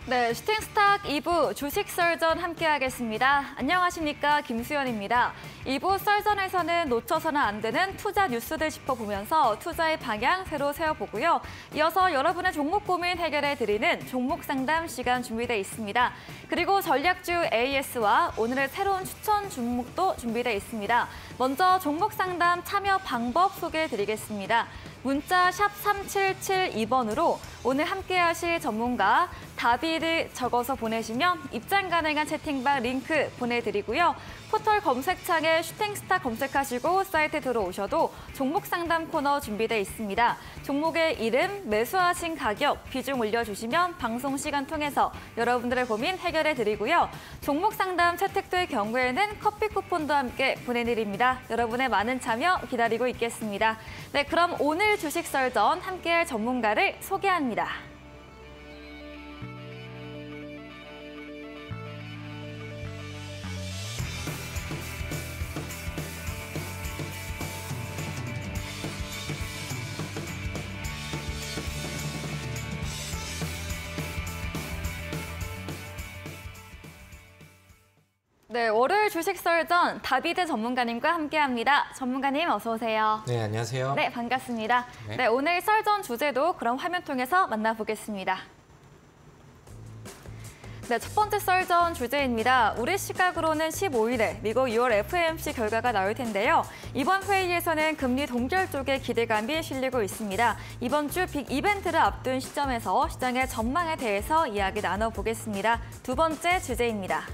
네, 슈팅스탁 2부 주식 썰전 함께하겠습니다. 안녕하십니까, 김수연입니다. 2부 썰전에서는 놓쳐서는 안 되는 투자 뉴스들 짚어보면서 투자의 방향 새로 세워보고요. 이어서 여러분의 종목 고민 해결해드리는 종목 상담 시간 준비되어 있습니다. 그리고 전략주 AS와 오늘의 새로운 추천 종목도 준비되어 있습니다. 먼저 종목 상담 참여 방법 소개해드리겠습니다. 문자 샵 3772번으로 오늘 함께하실 전문가 답을 적어서 보내시면 입장 가능한 채팅방 링크 보내드리고요. 포털 검색창에 슈팅스탁 검색하시고 사이트 들어오셔도 종목 상담 코너 준비되어 있습니다. 종목의 이름, 매수하신 가격, 비중 올려주시면 방송 시간 통해서 여러분들의 고민 해결해드리고요. 종목 상담 채택될 경우에는 커피 쿠폰도 함께 보내드립니다. 여러분의 많은 참여 기다리고 있겠습니다. 네, 그럼 오늘 주식 썰전 함께할 전문가를 소개합니다. 네, 월요일 주식 썰전 다비드 전문가님과 함께합니다. 전문가님 어서 오세요. 네, 안녕하세요. 네, 반갑습니다. 네, 오늘 썰전 주제도 그럼 화면 통해서 만나보겠습니다. 네, 첫 번째 썰전 주제입니다. 우리 시각으로는 15일에 미국 6월 FOMC 결과가 나올 텐데요. 이번 회의에서는 금리 동결 쪽에 기대감이 실리고 있습니다. 이번 주 빅 이벤트를 앞둔 시점에서 시장의 전망에 대해서 이야기 나눠보겠습니다. 두 번째 주제입니다.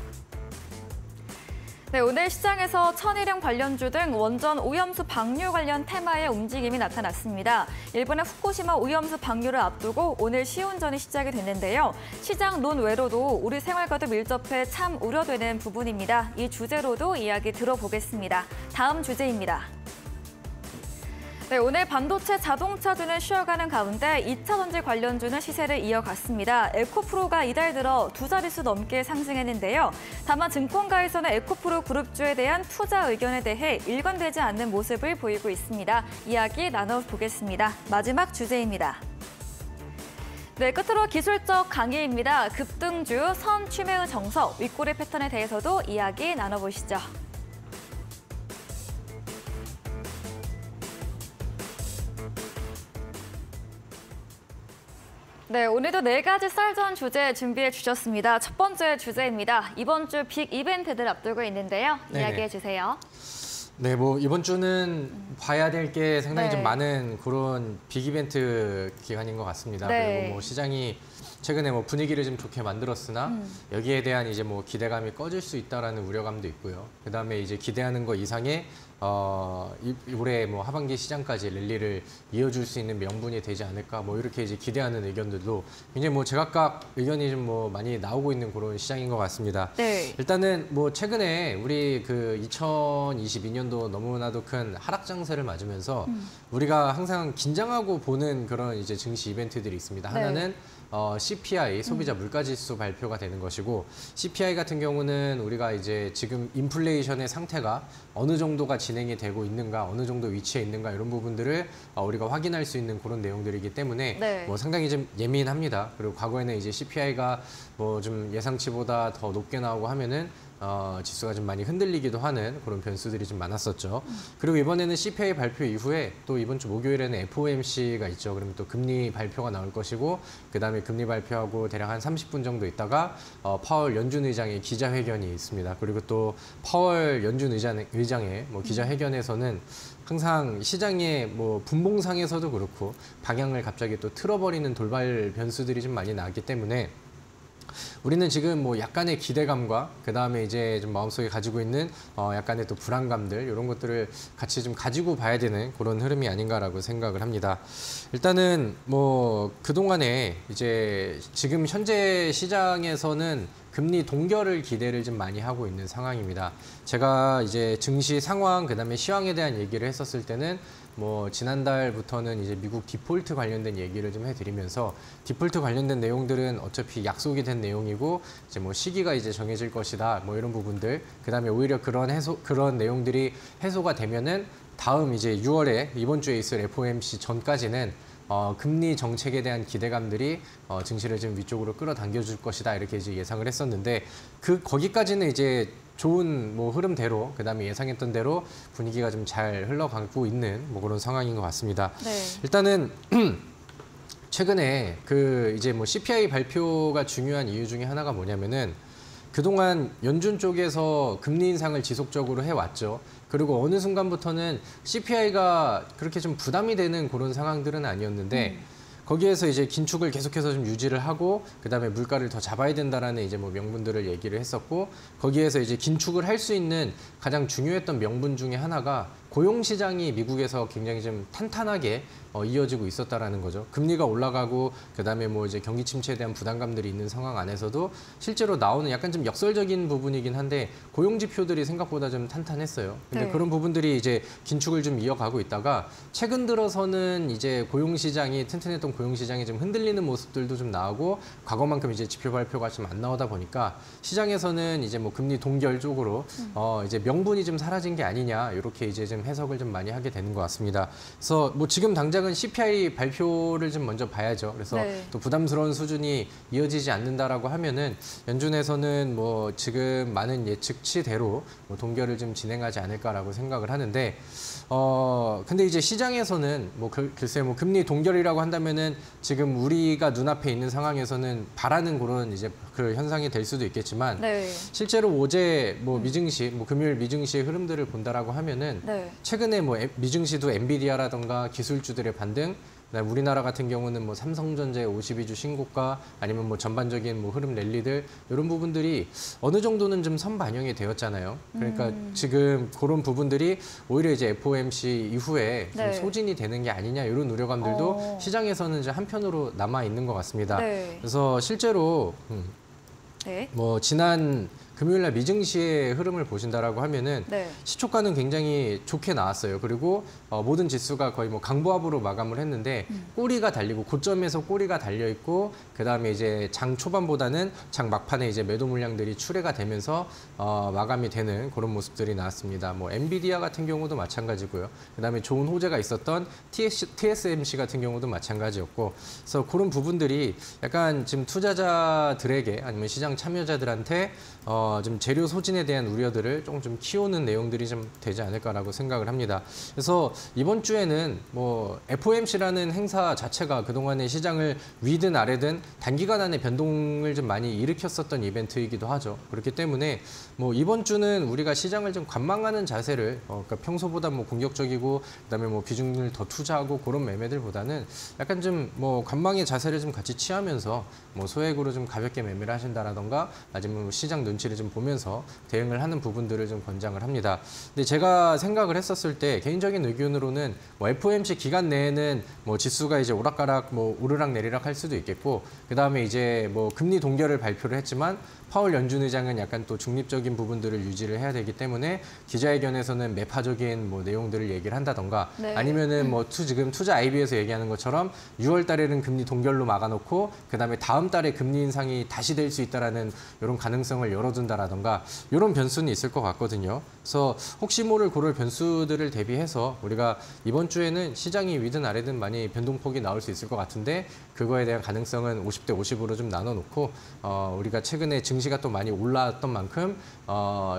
네, 오늘 시장에서 천일염 관련주 등 원전 오염수 방류 관련 테마의 움직임이 나타났습니다. 일본의 후쿠시마 오염수 방류를 앞두고 오늘 시운전이 시작이 됐는데요. 시장 논외로도 우리 생활과도 밀접해 참 우려되는 부분입니다. 이 주제로도 이야기 들어보겠습니다. 다음 주제입니다. 네, 오늘 반도체 자동차주는 쉬어가는 가운데 2차 전지 관련주는 시세를 이어갔습니다. 에코프로가 이달 들어 두 자릿수 넘게 상승했는데요. 다만 증권가에서는 에코프로 그룹주에 대한 투자 의견에 대해 일관되지 않는 모습을 보이고 있습니다. 이야기 나눠보겠습니다. 마지막 주제입니다. 네, 끝으로 기술적 강의입니다. 급등주, 선 취매의 정석, 윗꼬리 패턴에 대해서도 이야기 나눠보시죠. 네, 오늘도 4가지 썰전 주제 준비해 주셨습니다. 첫 번째 주제입니다. 이번 주 빅 이벤트들 앞두고 있는데요. 이야기해 주세요. 네, 뭐 이번 주는 봐야 될 게 상당히 네. 좀 많은 그런 빅 이벤트 기간인 것 같습니다. 네. 그리고 뭐 시장이 최근에 뭐 분위기를 좀 좋게 만들었으나 여기에 대한 이제 뭐 기대감이 꺼질 수 있다라는 우려감도 있고요. 그다음에 이제 기대하는 것 이상의 올해 뭐 하반기 시장까지 랠리를 이어줄 수 있는 명분이 되지 않을까 뭐 이렇게 이제 기대하는 의견들도 굉장히 뭐 제각각 의견이 좀 뭐 많이 나오고 있는 그런 시장인 것 같습니다. 네. 일단은 뭐 최근에 우리 그 2022년도 너무나도 큰 하락 장세를 맞으면서 우리가 항상 긴장하고 보는 그런 이제 증시 이벤트들이 있습니다. 네. 하나는 CPI, 소비자 물가지수 발표가 되는 것이고 CPI 같은 경우는 우리가 이제 지금 인플레이션의 상태가 어느 정도가 진행이 되고 있는가, 어느 정도 위치에 있는가 이런 부분들을 우리가 확인할 수 있는 그런 내용들이기 때문에 네. 뭐 상당히 좀 예민합니다. 그리고 과거에는 이제 CPI가 뭐 좀 예상치보다 더 높게 나오고 하면은 지수가 좀 많이 흔들리기도 하는 그런 변수들이 좀 많았었죠. 그리고 이번에는 CPI 발표 이후에 또 이번 주 목요일에는 FOMC가 있죠. 그러면 또 금리 발표가 나올 것이고 그다음에 금리 발표하고 대략 한 30분 정도 있다가 파월 연준 의장의 기자회견이 있습니다. 그리고 또 파월 연준 의장의 뭐 기자회견에서는 항상 시장의 뭐 분봉상에서도 그렇고 방향을 갑자기 또 틀어버리는 돌발 변수들이 좀 많이 나왔기 때문에 우리는 지금 뭐 약간의 기대감과 그다음에 이제 좀 마음속에 가지고 있는 약간의 또 불안감들 이런 것들을 같이 좀 가지고 봐야 되는 그런 흐름이 아닌가라고 생각을 합니다. 일단은 뭐 그동안에 이제 지금 현재 시장에서는 금리 동결을 기대를 좀 많이 하고 있는 상황입니다. 제가 이제 증시 상황 그다음에 시황에 대한 얘기를 했었을 때는 뭐 지난달부터는 이제 미국 디폴트 관련된 얘기를 좀 해드리면서 디폴트 관련된 내용들은 어차피 약속이 된 내용이고 이제 뭐 시기가 이제 정해질 것이다 뭐 이런 부분들 그다음에 오히려 그런 내용들이 해소가 되면은 다음 이제 6월에 이번 주에 있을 FOMC 전까지는 금리 정책에 대한 기대감들이 증시를 지금 위쪽으로 끌어당겨줄 것이다 이렇게 이제 예상을 했었는데 거기까지는 이제 좋은 뭐 흐름대로 그다음에 예상했던 대로 분위기가 좀 잘 흘러가고 있는 뭐 그런 상황인 것 같습니다. 네. 일단은 최근에 이제 뭐 CPI 발표가 중요한 이유 중에 하나가 뭐냐면은 그동안 연준 쪽에서 금리 인상을 지속적으로 해왔죠. 그리고 어느 순간부터는 CPI가 그렇게 좀 부담이 되는 그런 상황들은 아니었는데 거기에서 이제 긴축을 계속해서 좀 유지를 하고 그다음에 물가를 더 잡아야 된다라는 이제 뭐 명분들을 얘기를 했었고 거기에서 이제 긴축을 할 수 있는 가장 중요했던 명분 중에 하나가 고용 시장이 미국에서 굉장히 좀 탄탄하게 이어지고 있었다라는 거죠. 금리가 올라가고 그다음에 뭐 이제 경기 침체에 대한 부담감들이 있는 상황 안에서도 실제로 나오는 약간 좀 역설적인 부분이긴 한데 고용 지표들이 생각보다 좀 탄탄했어요. 근데 네. 그런 부분들이 이제 긴축을 좀 이어가고 있다가 최근 들어서는 이제 고용 시장이 튼튼했던 고용 시장이 좀 흔들리는 모습들도 좀 나오고 과거만큼 이제 지표 발표가 좀 안 나오다 보니까 시장에서는 이제 뭐 금리 동결 쪽으로 이제 명분이 좀 사라진 게 아니냐 이렇게 이제 좀 해석을 좀 많이 하게 되는 것 같습니다. 그래서 뭐 지금 당장은 CPI 발표를 좀 먼저 봐야죠. 그래서 네. 또 부담스러운 수준이 이어지지 않는다라고 하면은 연준에서는 뭐 지금 많은 예측치대로 뭐 동결을 좀 진행하지 않을까라고 생각을 하는데 근데 이제 시장에서는 뭐 글쎄 뭐 금리 동결이라고 한다면은 지금 우리가 눈앞에 있는 상황에서는 바라는 그런 이제 그 현상이 될 수도 있겠지만 네. 실제로 어제 뭐 미증시, 뭐 금요일 미증시의 흐름들을 본다라고 하면은 네. 최근에 뭐 미증시도 엔비디아라던가 기술주들의 반등, 그다음에 우리나라 같은 경우는 뭐 삼성전자의 52주 신고가 아니면 뭐 전반적인 뭐 흐름 랠리들 이런 부분들이 어느 정도는 좀 선반영이 되었잖아요. 그러니까 지금 그런 부분들이 오히려 이제 FOMC 이후에 좀 네. 소진이 되는 게 아니냐 이런 우려감들도 시장에서는 이제 한편으로 남아 있는 것 같습니다. 네. 그래서 실제로 네. 뭐 지난 금요일 날 미증시의 흐름을 보신다라고 하면은 네. 시초가는 굉장히 좋게 나왔어요. 그리고 모든 지수가 거의 뭐 강보합으로 마감을 했는데 꼬리가 달리고 고점에서 꼬리가 달려 있고 그다음에 이제 장 초반보다는 장 막판에 이제 매도 물량들이 출회가 되면서 마감이 되는 그런 모습들이 나왔습니다. 뭐 엔비디아 같은 경우도 마찬가지고요. 그다음에 좋은 호재가 있었던 TSMC 같은 경우도 마찬가지였고 그래서 그런 부분들이 약간 지금 투자자들에게 아니면 시장 참여자들한테 좀 재료 소진에 대한 우려들을 조금 좀 키우는 내용들이 좀 되지 않을까라고 생각을 합니다. 그래서 이번 주에는 뭐 FOMC라는 행사 자체가 그동안의 시장을 위든 아래든 단기간 안에 변동을 좀 많이 일으켰었던 이벤트이기도 하죠. 그렇기 때문에 뭐 이번 주는 우리가 시장을 좀 관망하는 자세를 그러니까 평소보다 뭐 공격적이고 그다음에 뭐 비중을 더 투자하고 그런 매매들보다는 약간 좀 뭐 관망의 자세를 좀 같이 취하면서 뭐 소액으로 좀 가볍게 매매를 하신다라던가 아니면 뭐 시장 눈치를 좀 보면서 대응을 하는 부분들을 좀 권장을 합니다. 근데 제가 생각을 했었을 때 개인적인 의견으로는 뭐 FOMC 기간 내에는 뭐 지수가 이제 오락가락 뭐 오르락 내리락 할 수도 있겠고 그다음에 이제 뭐 금리 동결을 발표를 했지만 파월 연준 의장은 약간 또 중립적인 부분들을 유지를 해야 되기 때문에 기자회견에서는 매파적인 뭐 내용들을 얘기를 한다던가 네. 아니면은 뭐 지금 투자 IB에서 얘기하는 것처럼 6월 달에는 금리 동결로 막아놓고 그다음에 다음 달에 금리 인상이 다시 될 수 있다라는 이런 가능성을 열어둔다라던가 이런 변수는 있을 것 같거든요. 그래서 혹시 모를 그럴 변수들을 대비해서 우리가 이번 주에는 시장이 위든 아래든 많이 변동폭이 나올 수 있을 것 같은데 그거에 대한 가능성은 50대 50으로 좀 나눠놓고 우리가 최근에 증시가 또 많이 올라왔던 만큼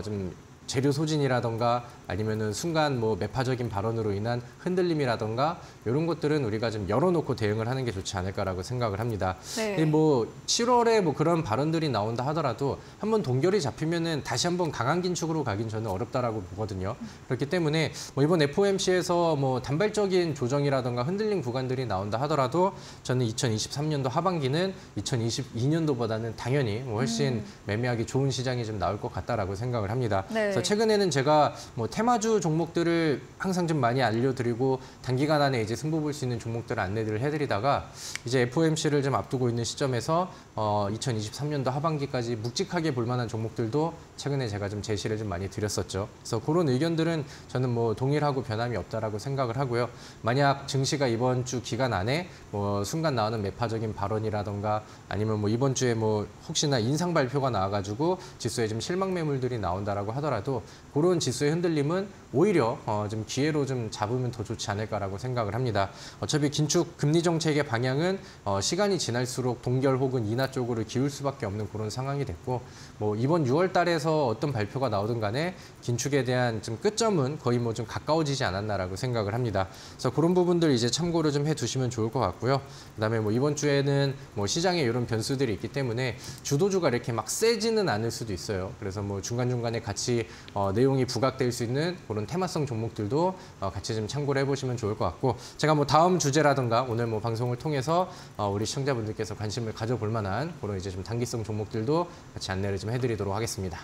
좀 재료 소진이라던가 아니면은 순간 뭐 매파적인 발언으로 인한 흔들림이라던가 이런 것들은 우리가 좀 열어놓고 대응을 하는 게 좋지 않을까라고 생각을 합니다. 네. 뭐 7월에 뭐 그런 발언들이 나온다 하더라도 한번 동결이 잡히면은 다시 한번 강한 긴축으로 가긴 저는 어렵다라고 보거든요. 그렇기 때문에 뭐 이번 FOMC에서 뭐 단발적인 조정이라던가 흔들림 구간들이 나온다 하더라도 저는 2023년도 하반기는 2022년도보다는 당연히 뭐 훨씬 매매하기 좋은 시장이 좀 나올 것 같다라고 생각을 합니다. 네. 그래서 최근에는 제가 뭐 테마주 종목들을 항상 좀 많이 알려드리고 단기간 안에 이제 승부 볼 수 있는 종목들을 안내들을 해드리다가 이제 FOMC를 좀 앞두고 있는 시점에서 2023년도 하반기까지 묵직하게 볼 만한 종목들도 최근에 제가 좀 제시를 좀 많이 드렸었죠. 그래서 그런 의견들은 저는 뭐 동일하고 변함이 없다라고 생각을 하고요. 만약 증시가 이번 주 기간 안에 뭐 순간 나오는 매파적인 발언이라던가 아니면 뭐 이번 주에 뭐 혹시나 인상 발표가 나와가지고 지수에 좀 실망 매물들이 나온다라고 하더라도 하더라도 그런 지수의 흔들림은 오히려 좀 기회로 좀 잡으면 더 좋지 않을까라고 생각을 합니다. 어차피 긴축 금리 정책의 방향은 시간이 지날수록 동결 혹은 인하 쪽으로 기울 수밖에 없는 그런 상황이 됐고 뭐 이번 6월 달에서 어떤 발표가 나오든 간에 긴축에 대한 좀 끝점은 거의 뭐 좀 가까워지지 않았나라고 생각을 합니다. 그래서 그런 부분들 이제 참고를 좀 해두시면 좋을 것 같고요. 그다음에 뭐 이번 주에는 뭐 시장에 이런 변수들이 있기 때문에 주도주가 이렇게 막 세지는 않을 수도 있어요. 그래서 뭐 중간중간에 같이 내용이 부각될 수 있는 그런 테마성 종목들도 같이 좀 참고를 해보시면 좋을 것 같고 제가 뭐 다음 주제라든가 오늘 뭐 방송을 통해서 우리 시청자분들께서 관심을 가져볼 만한 그런 이제 좀 단기성 종목들도 같이 안내를 좀 해드리도록 하겠습니다.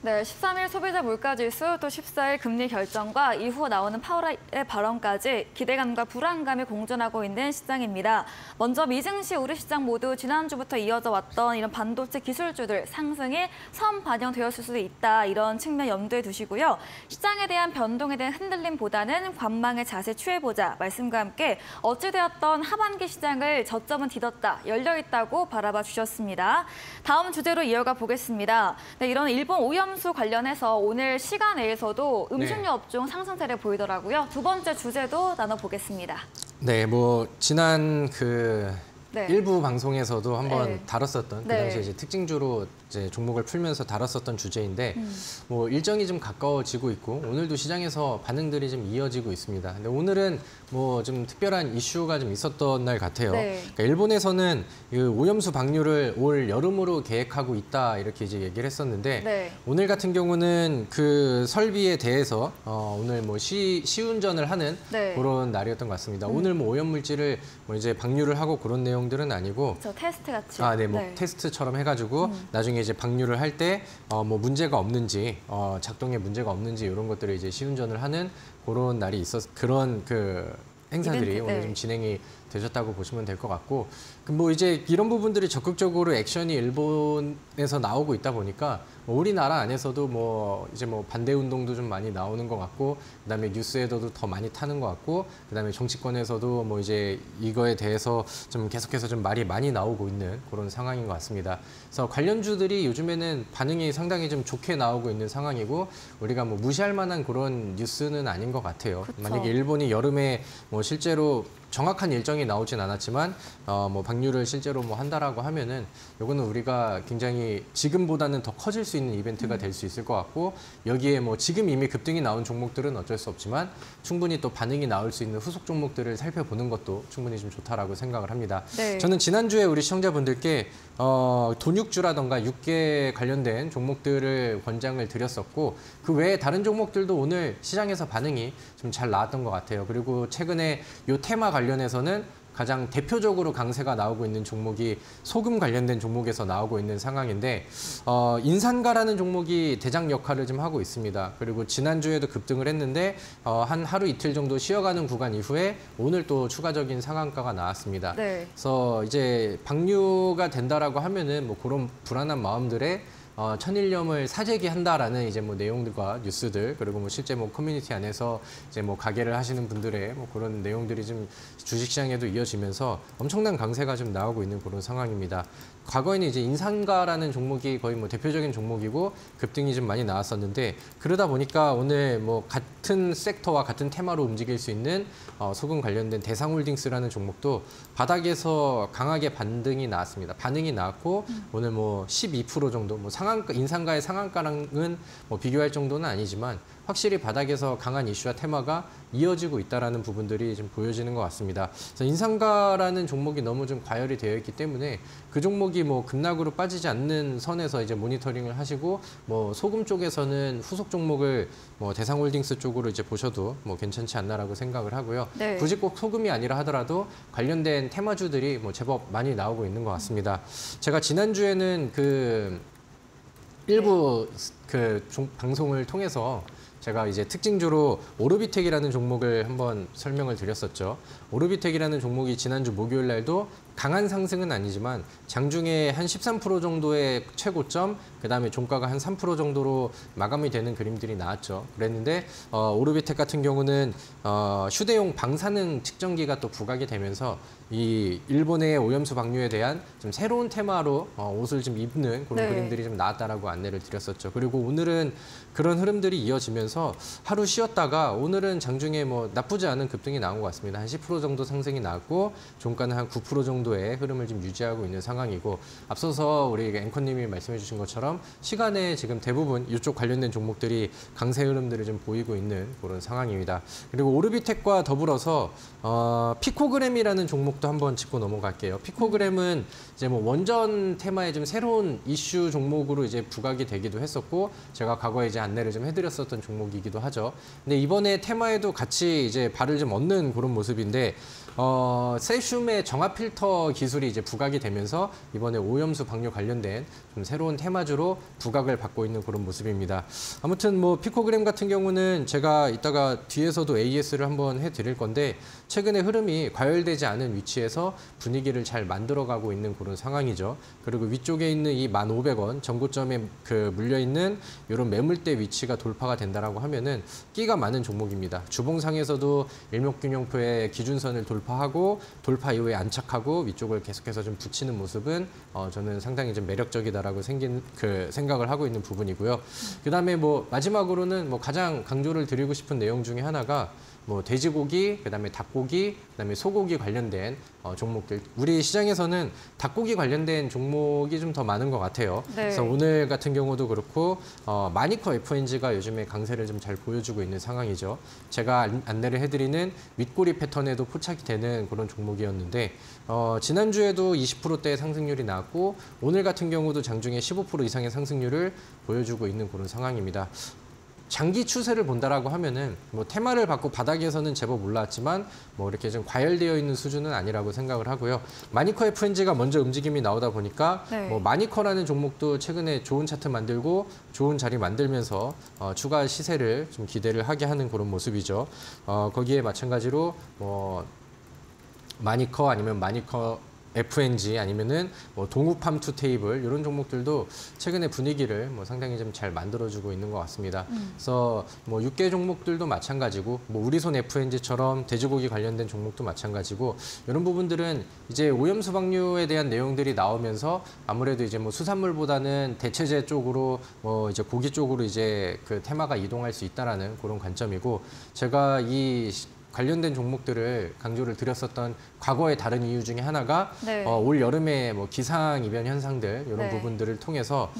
네, 13일 소비자 물가지수, 또 14일 금리 결정과 이후 나오는 파월의 발언까지 기대감과 불안감이 공존하고 있는 시장입니다. 먼저 미증시 우리 시장 모두 지난주부터 이어져 왔던 이런 반도체 기술주들 상승이 선반영되었을 수도 있다. 이런 측면 염두에 두시고요. 시장에 대한 변동에 대한 흔들림보다는 관망의 자세 취해보자 말씀과 함께 어찌되었던 하반기 시장을 저점은 뒤덮다, 열려있다고 바라봐 주셨습니다. 다음 주제로 이어가 보겠습니다. 네, 이런 일본 오염 수 관련해서 오늘 시간 내에서도 음식료 업종 상승세를 보이더라고요. 두 번째 주제도 나눠보겠습니다. 네, 뭐 지난 일부 방송에서도 한번 네. 다뤘었던 그 네. 당시에 이제 특징주로 이제 종목을 풀면서 다뤘었던 주제인데 뭐 일정이 좀 가까워지고 있고 오늘도 시장에서 반응들이 좀 이어지고 있습니다. 근데 오늘은 뭐 좀 특별한 이슈가 좀 있었던 날 같아요. 네. 그러니까 일본에서는 그 오염수 방류를 올 여름으로 계획하고 있다 이렇게 이제 얘기를 했었는데 네. 오늘 같은 경우는 그 설비에 대해서 오늘 뭐 시운전을 하는 네. 그런 날이었던 것 같습니다. 오늘 뭐 오염 물질을 뭐 이제 방류를 하고 그런 내용들은 아니고 저 테스트 같이. 네, 뭐 테스트처럼 해가지고 나중에 이제 방류를 할 때 뭐 문제가 없는지 작동에 문제가 없는지 이런 것들을 이제 시운전을 하는 그런 날이 그런 그 행사들이 이벤트, 오늘 좀 진행이 되셨다고 보시면 될 것 같고 뭐 이제 이런 부분들이 적극적으로 액션이 일본에서 나오고 있다 보니까 뭐 우리나라 안에서도 뭐 이제 뭐 반대 운동도 좀 많이 나오는 것 같고 그다음에 뉴스에도 더 많이 타는 것 같고 그다음에 정치권에서도 뭐 이제 이거에 대해서 좀 계속해서 좀 말이 많이 나오고 있는 그런 상황인 것 같습니다. 그래서 관련주들이 요즘에는 반응이 상당히 좀 좋게 나오고 있는 상황이고 우리가 뭐 무시할 만한 그런 뉴스는 아닌 것 같아요. 그쵸. 만약에 일본이 여름에 뭐 실제로 정확한 일정이 나오진 않았지만 뭐 방류를 실제로 뭐 한다라고 하면은 요거는 우리가 굉장히 지금보다는 더 커질 수 있는 이벤트가 될 수 있을 것 같고 여기에 뭐 지금 이미 급등이 나온 종목들은 어쩔 수 없지만 충분히 또 반응이 나올 수 있는 후속 종목들을 살펴보는 것도 충분히 좀 좋다라고 생각을 합니다. 네. 저는 지난주에 우리 시청자분들께 돈육주라던가 육계 관련된 종목들을 권장을 드렸었고 그 외에 다른 종목들도 오늘 시장에서 반응이 좀 잘 나왔던 것 같아요. 그리고 최근에 요 테마 관련해서는 가장 대표적으로 강세가 나오고 있는 종목이 소금 관련된 종목에서 나오고 있는 상황인데 인산가라는 종목이 대장 역할을 좀 하고 있습니다. 그리고 지난주에도 급등을 했는데 한 하루 이틀 정도 쉬어가는 구간 이후에 오늘 또 추가적인 상한가가 나왔습니다. 네. 그래서 이제 방류가 된다라고 하면은 뭐 그런 불안한 마음들에 천일염을 사재기한다라는 이제 뭐 내용들과 뉴스들 그리고 뭐 실제 뭐 커뮤니티 안에서 이제 뭐 가게를 하시는 분들의 뭐 그런 내용들이 좀 주식시장에도 이어지면서 엄청난 강세가 좀 나오고 있는 그런 상황입니다. 과거에는 이제 인산가라는 종목이 거의 뭐 대표적인 종목이고 급등이 좀 많이 나왔었는데 그러다 보니까 오늘 뭐 같은 섹터와 같은 테마로 움직일 수 있는 소금 관련된 대상홀딩스라는 종목도 바닥에서 강하게 반등이 나왔습니다. 반응이 나왔고 오늘 뭐 12% 정도 뭐 인산가의 상한가랑은 뭐 비교할 정도는 아니지만 확실히 바닥에서 강한 이슈와 테마가 이어지고 있다는 부분들이 좀 보여지는 것 같습니다. 그래서 인산가라는 종목이 너무 좀 과열이 되어 있기 때문에 그 종목이 뭐 급락으로 빠지지 않는 선에서 이제 모니터링을 하시고 뭐 소금 쪽에서는 후속 종목을 뭐 대상홀딩스 쪽으로 이제 보셔도 뭐 괜찮지 않나라고 생각을 하고요. 네. 굳이 꼭 소금이 아니라 하더라도 관련된 테마주들이 뭐 제법 많이 나오고 있는 것 같습니다. 제가 지난주에는 일부 방송을 통해서 제가 이제 특징주로 오르비텍이라는 종목을 한번 설명을 드렸었죠. 오르비텍이라는 종목이 지난주 목요일 날도 강한 상승은 아니지만 장중에 한 13% 정도의 최고점, 그다음에 종가가 한 3% 정도로 마감이 되는 그림들이 나왔죠. 그랬는데 오르비텍 같은 경우는 휴대용 방사능 측정기가 또 부각이 되면서 이 일본의 오염수 방류에 대한 좀 새로운 테마로 옷을 좀 입는 그런 그림들이 좀 나왔다라고 안내를 드렸었죠. 그리고 오늘은 그런 흐름들이 이어지면서 하루 쉬었다가 오늘은 장중에 뭐 나쁘지 않은 급등이 나온 것 같습니다. 한 10% 정도 상승이 나왔고 종가는 한 9% 정도의 흐름을 좀 유지하고 있는 상황이고, 앞서서 우리 앵커님이 말씀해 주신 것처럼 시간에 지금 대부분 이쪽 관련된 종목들이 강세 흐름들을 좀 보이고 있는 그런 상황입니다. 그리고 오르비텍과 더불어서 피코그램이라는 종목도 한번 짚고 넘어갈게요. 피코그램은 이제 뭐 원전 테마의 좀 새로운 이슈 종목으로 이제 부각이 되기도 했었고, 제가 과거에 이제 안내를 좀 해드렸었던 종목이기도 하죠. 근데 이번에 테마에도 같이 이제 발을 좀 얻는 그런 모습인데, 세슘의 정화 필터 기술이 이제 부각이 되면서 이번에 오염수 방류 관련된 좀 새로운 테마주로 부각을 받고 있는 그런 모습입니다. 아무튼 뭐 피코그램 같은 경우는 제가 이따가 뒤에서도 AS를 한번 해드릴 건데, 최근에 흐름이 과열되지 않은 위치에서 분위기를 잘 만들어가고 있는 그런 상황이죠. 그리고 위쪽에 있는 이 1,500원 전고점에 그 물려있는 이런 매물대 위치가 돌파가 된다라고 하면은 끼가 많은 종목입니다. 주봉상에서도 일목균형표의 기준선을 돌파하고 돌파 이후에 안착하고 위쪽을 계속해서 좀 붙이는 모습은 저는 상당히 좀 매력적이다라고 생각을 하고 있는 부분이고요. 그다음에 뭐 마지막으로는 뭐 가장 강조를 드리고 싶은 내용 중에 하나가 뭐 돼지고기, 그다음에 닭고기, 그다음에 소고기 관련된 종목들. 우리 시장에서는 닭고기 관련된 종목이 좀 더 많은 것 같아요. 네. 그래서 오늘 같은 경우도 그렇고 마니커 FNG가 요즘에 강세를 좀 잘 보여주고 있는 상황이죠. 제가 안내를 해드리는 윗꼬리 패턴에도 포착이 되는 그런 종목이었는데 지난주에도 20%대의 상승률이 나왔고, 오늘 같은 경우도 장중에 15% 이상의 상승률을 보여주고 있는 그런 상황입니다. 장기 추세를 본다라고 하면은 뭐 테마를 받고 바닥에서는 제법 올라왔지만 뭐 이렇게 좀 과열되어 있는 수준은 아니라고 생각을 하고요. 마니커 FNG가 먼저 움직임이 나오다 보니까 뭐 마니커라는 종목도 최근에 좋은 차트 만들고 좋은 자리 만들면서 추가 시세를 좀 기대를 하게 하는 그런 모습이죠. 거기에 마찬가지로 뭐 마니커 아니면 마니커 FNG 아니면은 뭐 동우팜 투 테이블 이런 종목들도 최근에 분위기를 뭐 상당히 좀 잘 만들어주고 있는 것 같습니다. 그래서 뭐 육계 종목들도 마찬가지고, 뭐 우리손 FNG처럼 돼지고기 관련된 종목도 마찬가지고, 이런 부분들은 이제 오염수 방류에 대한 내용들이 나오면서 아무래도 이제 뭐 수산물보다는 대체재 쪽으로 뭐 이제 고기 쪽으로 이제 그 테마가 이동할 수 있다라는 그런 관점이고, 제가 이 관련된 종목들을 강조를 드렸었던 과거의 다른 이유 중에 하나가 올 여름에 뭐 기상 이변 현상들 이런 부분들을 통해서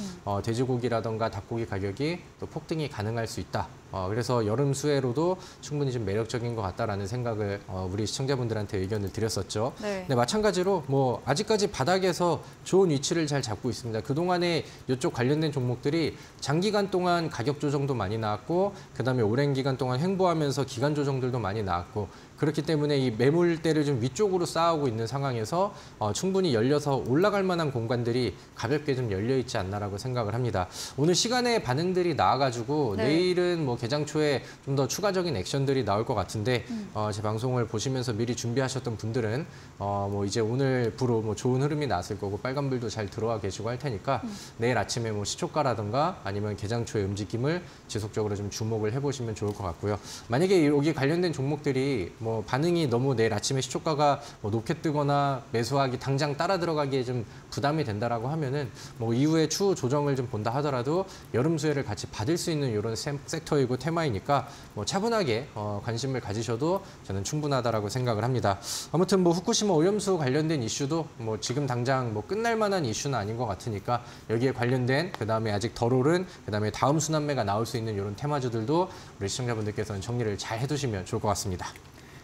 돼지고기라던가 닭고기 가격이 또 폭등이 가능할 수 있다. 그래서 여름 수혜로도 충분히 좀 매력적인 것 같다라는 생각을 우리 시청자분들한테 의견을 드렸었죠. 근데 마찬가지로 뭐 아직까지 바닥에서 좋은 위치를 잘 잡고 있습니다. 그동안에 이쪽 관련된 종목들이 장기간 동안 가격 조정도 많이 나왔고, 그다음에 오랜 기간 동안 횡보하면서 기간 조정들도 많이 나왔고, 그렇기 때문에 이 매물대를 좀 위쪽으로 쌓아오고 있는 상황에서 충분히 열려서 올라갈 만한 공간들이 가볍게 좀 열려 있지 않나라고 생각을 합니다. 오늘 시간에 반응들이 나와가지고 내일은 뭐 개장 초에 좀 더 추가적인 액션들이 나올 것 같은데 제 방송을 보시면서 미리 준비하셨던 분들은 뭐 이제 오늘부로 뭐 좋은 흐름이 나왔을 거고 빨간불도 잘 들어와 계시고 할 테니까 내일 아침에 뭐 시초가라든가 아니면 개장 초의 움직임을 지속적으로 좀 주목을 해보시면 좋을 것 같고요. 만약에 여기 관련된 종목들이 뭐 반응이 너무 내일 아침에 시초가가 뭐 높게 뜨거나 매수하기 당장 따라 들어가기에 좀 부담이 된다라고 하면은 뭐 이후에 추후 조정을 좀 본다 하더라도 여름 수혜를 같이 받을 수 있는 이런 섹터이고 테마이니까 뭐 차분하게 관심을 가지셔도 저는 충분하다라고 생각을 합니다. 아무튼 뭐 후쿠시마 오염수 관련된 이슈도 뭐 지금 당장 뭐 끝날 만한 이슈는 아닌 것 같으니까 여기에 관련된 그다음에 아직 덜 오른 그다음에 다음 순환매가 나올 수 있는 이런 테마주들도 우리 시청자분들께서는 정리를 잘 해두시면 좋을 것 같습니다.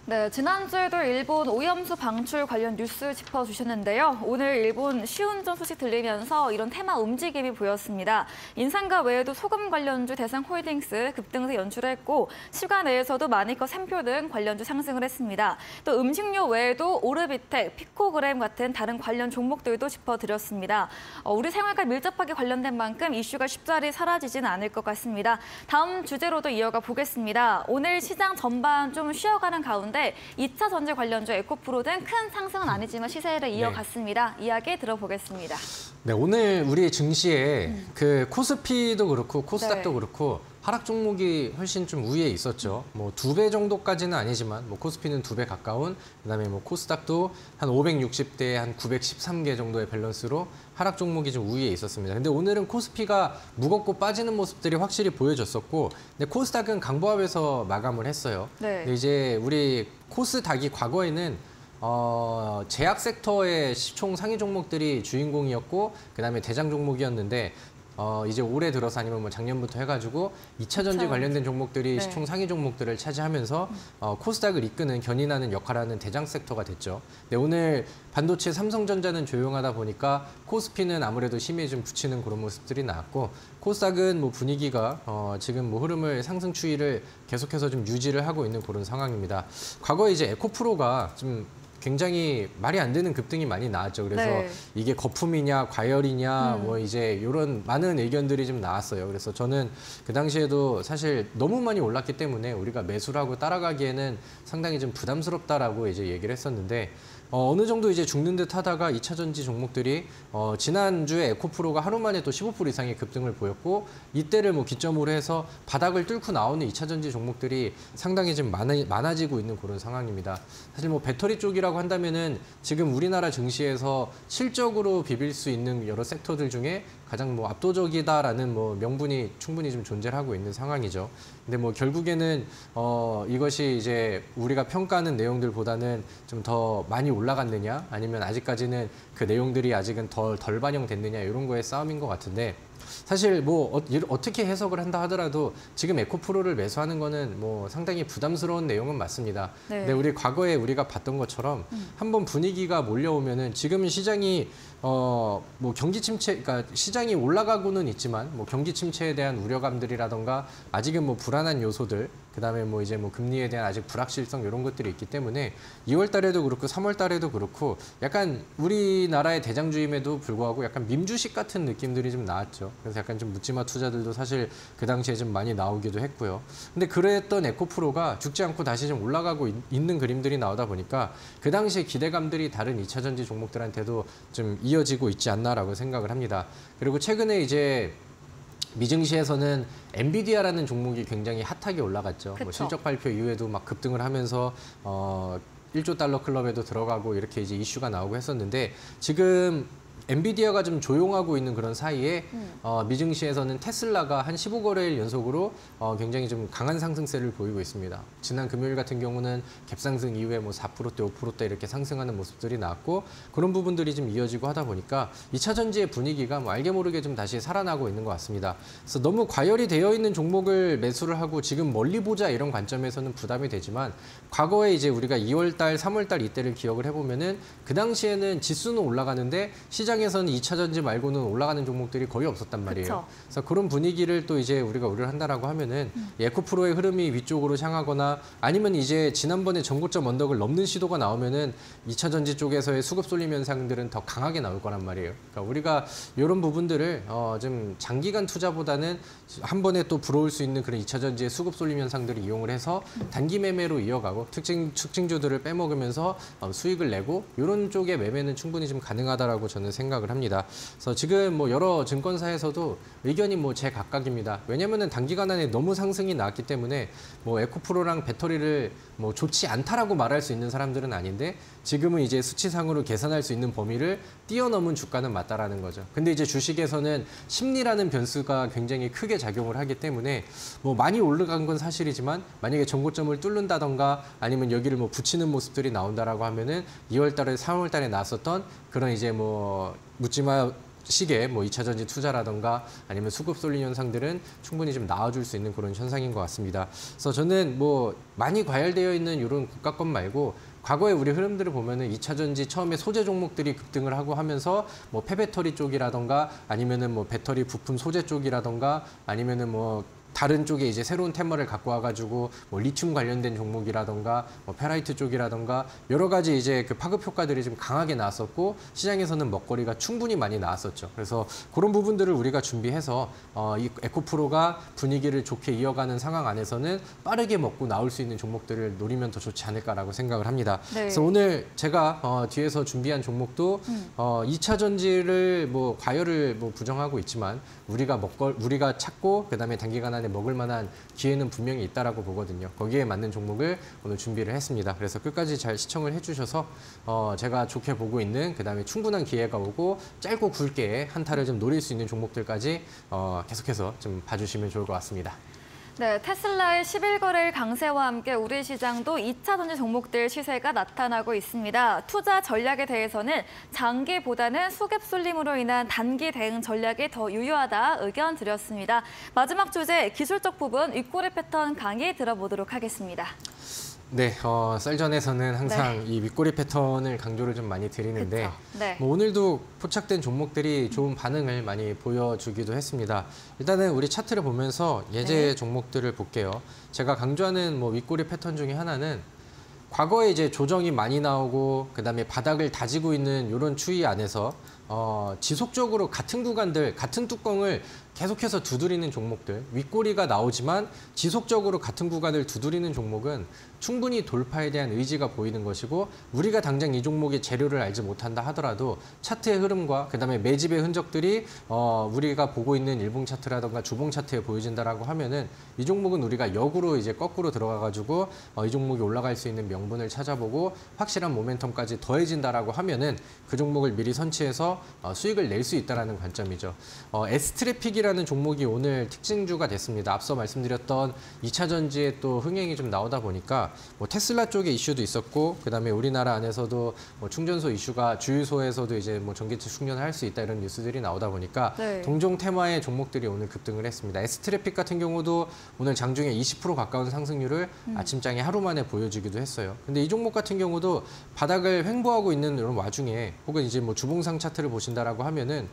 네, 지난주에도 일본 오염수 방출 관련 뉴스 짚어주셨는데요. 오늘 일본 시운전 소식 들리면서 이런 테마 움직임이 보였습니다. 인상가 외에도 소금 관련주 대상홀딩스 급등세 연출했고, 시간 내에서도 마니커 샘표 등 관련주 상승을 했습니다. 또 음식료 외에도 오르비텍, 피코그램 같은 다른 관련 종목들도 짚어드렸습니다. 우리 생활과 밀접하게 관련된 만큼 이슈가 쉽사리 사라지진 않을 것 같습니다. 다음 주제로도 이어가 보겠습니다. 오늘 시장 전반 좀 쉬어가는 가운데 있었는데 2차 전지 관련주 에코프로 등 큰 상승은 아니지만 시세를 이어갔습니다. 이야기 들어보겠습니다. 네, 오늘 우리 증시에 그 코스피도 그렇고 코스닥도 그렇고 하락 종목이 훨씬 좀 우위에 있었죠. 뭐 2배 정도까지는 아니지만 뭐 코스피는 2배 가까운, 그다음에 뭐 코스닥도 한 560대 한 913개 정도의 밸런스로 하락 종목이 좀 우위에 있었습니다. 근데 오늘은 코스피가 무겁고 빠지는 모습들이 확실히 보여졌었고, 근데 코스닥은 강보합에서 마감을 했어요. 근데 이제 우리 코스닥이 과거에는 제약 섹터의 총 상위 종목들이 주인공이었고, 그다음에 대장 종목이었는데 이제 올해 들어서 아니면 뭐 작년부터 해가지고 2차 전지 관련된 종목들이 시총 상위 종목들을 차지하면서 코스닥을 이끄는 견인하는 역할을 하는 대장 섹터가 됐죠. 근데 오늘 반도체 삼성전자는 조용하다 보니까 코스피는 아무래도 힘이 좀 붙이는 그런 모습들이 나왔고, 코스닥은 뭐 분위기가 지금 뭐 흐름을 상승 추이를 계속해서 좀 유지를 하고 있는 그런 상황입니다. 과거에 이제 에코프로가 좀 굉장히 말이 안 되는 급등이 많이 나왔죠. 그래서 이게 거품이냐 과열이냐 뭐 이제 이런 많은 의견들이 좀 나왔어요. 그래서 저는 그 당시에도 사실 너무 많이 올랐기 때문에 우리가 매수를 하고 따라가기에는 상당히 좀 부담스럽다라고 이제 얘기를 했었는데, 어느 정도 이제 죽는 듯 하다가 2차 전지 종목들이 지난주에 에코프로가 하루 만에 또 15% 이상의 급등을 보였고, 이때를 뭐 기점으로 해서 바닥을 뚫고 나오는 2차 전지 종목들이 상당히 좀 많아지고 있는 그런 상황입니다. 사실 뭐 배터리 쪽이라고 한다면은 지금 우리나라 증시에서 실적으로 비빌 수 있는 여러 섹터들 중에 가장 뭐 압도적이다라는 뭐 명분이 충분히 좀 존재를 하고 있는 상황이죠. 근데 뭐 결국에는 이것이 이제 우리가 평가하는 내용들보다는 좀 더 많이 올라갔느냐, 아니면 아직까지는 그 내용들이 아직은 덜 반영됐느냐, 이런 거의 싸움인 것 같은데, 사실 뭐 어떻게 해석을 한다 하더라도 지금 에코프로를 매수하는 거는 뭐 상당히 부담스러운 내용은 맞습니다. 근데 우리 과거에 우리가 봤던 것처럼 한번 분위기가 몰려오면은, 지금은 시장이 뭐 경기 침체, 그러니까 시장이 올라가고는 있지만 뭐 경기 침체에 대한 우려감들이라던가 아직은 뭐 불안한 요소들, 그다음에 뭐 이제 뭐 금리에 대한 아직 불확실성, 이런 것들이 있기 때문에 2월 달에도 그렇고 3월 달에도 그렇고 약간 우리나라의 대장주임에도 불구하고 약간 밈주식 같은 느낌들이 좀 나왔죠. 그래서 약간 좀 묻지마 투자들도 사실 그 당시에 좀 많이 나오기도 했고요. 근데 그랬던 에코프로가 죽지 않고 다시 좀 올라가고 있는 그림들이 나오다 보니까 그 당시에 기대감들이 다른 2차 전지 종목들한테도 좀 이어지고 있지 않나라고 생각을 합니다. 그리고 최근에 이제 미증시에서는 엔비디아라는 종목이 굉장히 핫하게 올라갔죠. 뭐 실적 발표 이후에도 막 급등을 하면서 1조 달러 클럽에도 들어가고 이렇게 이제 이슈가 나오고 했었는데, 지금 엔비디아가 좀 조용하고 있는 그런 사이에 미증시에서는 테슬라가 한 15거래일 연속으로 굉장히 좀 강한 상승세를 보이고 있습니다. 지난 금요일 같은 경우는 갭상승 이후에 뭐 4%대, 5%대 이렇게 상승하는 모습들이 나왔고, 그런 부분들이 좀 이어지고 하다 보니까 2차 전지의 분위기가 뭐 알게 모르게 좀 다시 살아나고 있는 것 같습니다. 그래서 너무 과열이 되어 있는 종목을 매수를 하고 지금 멀리 보자, 이런 관점에서는 부담이 되지만, 과거에 이제 우리가 2월 달, 3월 달 이때를 기억을 해보면은 그 당시에는 지수는 올라가는데 시장에서는 2차 전지 말고는 올라가는 종목들이 거의 없었단 말이에요. 그래서 그런 분위기를 또 이제 우리가 우려를 한다라고 하면은 에코프로의 흐름이 위쪽으로 향하거나, 아니면 이제 지난번에 전고점 언덕을 넘는 시도가 나오면은 2차 전지 쪽에서의 수급 쏠림 현상들은 더 강하게 나올 거란 말이에요. 그러니까 우리가 이런 부분들을 좀 장기간 투자보다는 한 번에 또 불어올 수 있는 그런 2차 전지의 수급 쏠림 현상들을 이용을 해서 단기 매매로 이어가고 특징주들을 빼먹으면서 수익을 내고, 이런 쪽의 매매는 충분히 좀 가능하다라고 저는 생각을 합니다. 그래서 지금 뭐 여러 증권사에서도 의견이 뭐 제각각입니다. 왜냐면은 단기간 안에 너무 상승이 나왔기 때문에 뭐 에코프로랑 배터리를 뭐 좋지 않다라고 말할 수 있는 사람들은 아닌데, 지금은 이제 수치상으로 계산할 수 있는 범위를 뛰어넘은 주가는 맞다라는 거죠. 근데 이제 주식에서는 심리라는 변수가 굉장히 크게 작용을 하기 때문에 뭐 많이 올라간 건 사실이지만, 만약에 전고점을 뚫는다던가 아니면 여기를 뭐 붙이는 모습들이 나온다라고 하면은 2월 달에 3월 달에 나왔었던 그런 이제 뭐 묻지마 시기에 뭐 2차 전지 투자라던가 아니면 수급 쏠림 현상들은 충분히 좀 나와줄 수 있는 그런 현상인 것 같습니다. 그래서 저는 뭐 많이 과열되어 있는 이런 국가권 말고, 과거에 우리 흐름들을 보면은 2차 전지 처음에 소재 종목들이 급등을 하고 하면서 뭐 폐배터리 쪽이라던가 아니면은 뭐 배터리 부품 소재 쪽이라던가 아니면은 뭐 다른 쪽에 이제 새로운 테마를 갖고 와가지고 뭐 리튬 관련된 종목이라던가 뭐 페라이트 쪽이라던가 여러 가지 이제 그 파급 효과들이 좀 강하게 나왔었고 시장에서는 먹거리가 충분히 많이 나왔었죠. 그래서 그런 부분들을 우리가 준비해서 이 에코프로가 분위기를 좋게 이어가는 상황 안에서는 빠르게 먹고 나올 수 있는 종목들을 노리면 더 좋지 않을까라고 생각을 합니다. 네. 그래서 오늘 제가 뒤에서 준비한 종목도 2차 전지를 뭐 과열을 뭐 부정하고 있지만 우리가 찾고 그다음에 단기간 안에 먹을 만한 기회는 분명히 있다라고 보거든요. 거기에 맞는 종목을 오늘 준비를 했습니다. 그래서 끝까지 잘 시청을 해주셔서 제가 좋게 보고 있는 그다음에 충분한 기회가 오고 짧고 굵게 한타를 좀 노릴 수 있는 종목들까지 계속해서 좀 봐주시면 좋을 것 같습니다. 네, 테슬라의 10일 강세와 함께 우리 시장도 2차 전지 종목들 시세가 나타나고 있습니다. 투자 전략에 대해서는 장기보다는 수급 쏠림으로 인한 단기 대응 전략이 더 유효하다 의견 드렸습니다. 마지막 주제 기술적 부분 윗꼬리 패턴 강의 들어보도록 하겠습니다. 네, 썰전에서는 항상 네. 이 윗꼬리 패턴을 강조를 좀 많이 드리는데 네. 뭐 오늘도 포착된 종목들이 좋은 반응을 많이 보여주기도 했습니다. 일단은 우리 차트를 보면서 예제 네. 종목들을 볼게요. 제가 강조하는 뭐 윗꼬리 패턴 중에 하나는 과거에 이제 조정이 많이 나오고 그다음에 바닥을 다지고 있는 이런 추이 안에서 지속적으로 같은 구간들, 같은 뚜껑을 계속해서 두드리는 종목들, 윗꼬리가 나오지만 지속적으로 같은 구간을 두드리는 종목은 충분히 돌파에 대한 의지가 보이는 것이고 우리가 당장 이 종목의 재료를 알지 못한다 하더라도 차트의 흐름과 그다음에 매집의 흔적들이 우리가 보고 있는 일봉 차트라든가 주봉 차트에 보여진다라고 하면은 이 종목은 우리가 역으로 이제 거꾸로 들어가가지고 이 종목이 올라갈 수 있는 명분을 찾아보고 확실한 모멘텀까지 더해진다라고 하면은 그 종목을 미리 선취해서 수익을 낼 수 있다라는 관점이죠. S트래픽이라는 종목이 오늘 특징주가 됐습니다. 앞서 말씀드렸던 2차 전지의 또 흥행이 좀 나오다 보니까 뭐 테슬라 쪽에 이슈도 있었고 그다음에 우리나라 안에서도 뭐 충전소 이슈가 주유소에서도 이제 뭐 전기차 충전을 할 수 있다 이런 뉴스들이 나오다 보니까 네. 동종 테마의 종목들이 오늘 급등을 했습니다. S트래픽 같은 경우도 오늘 장중에 20% 가까운 상승률을 아침장에 하루 만에 보여주기도 했어요. 근데 이 종목 같은 경우도 바닥을 횡보하고 있는 이런 와중에 혹은 이제 뭐 주봉상 차트를 보신다라고 하면은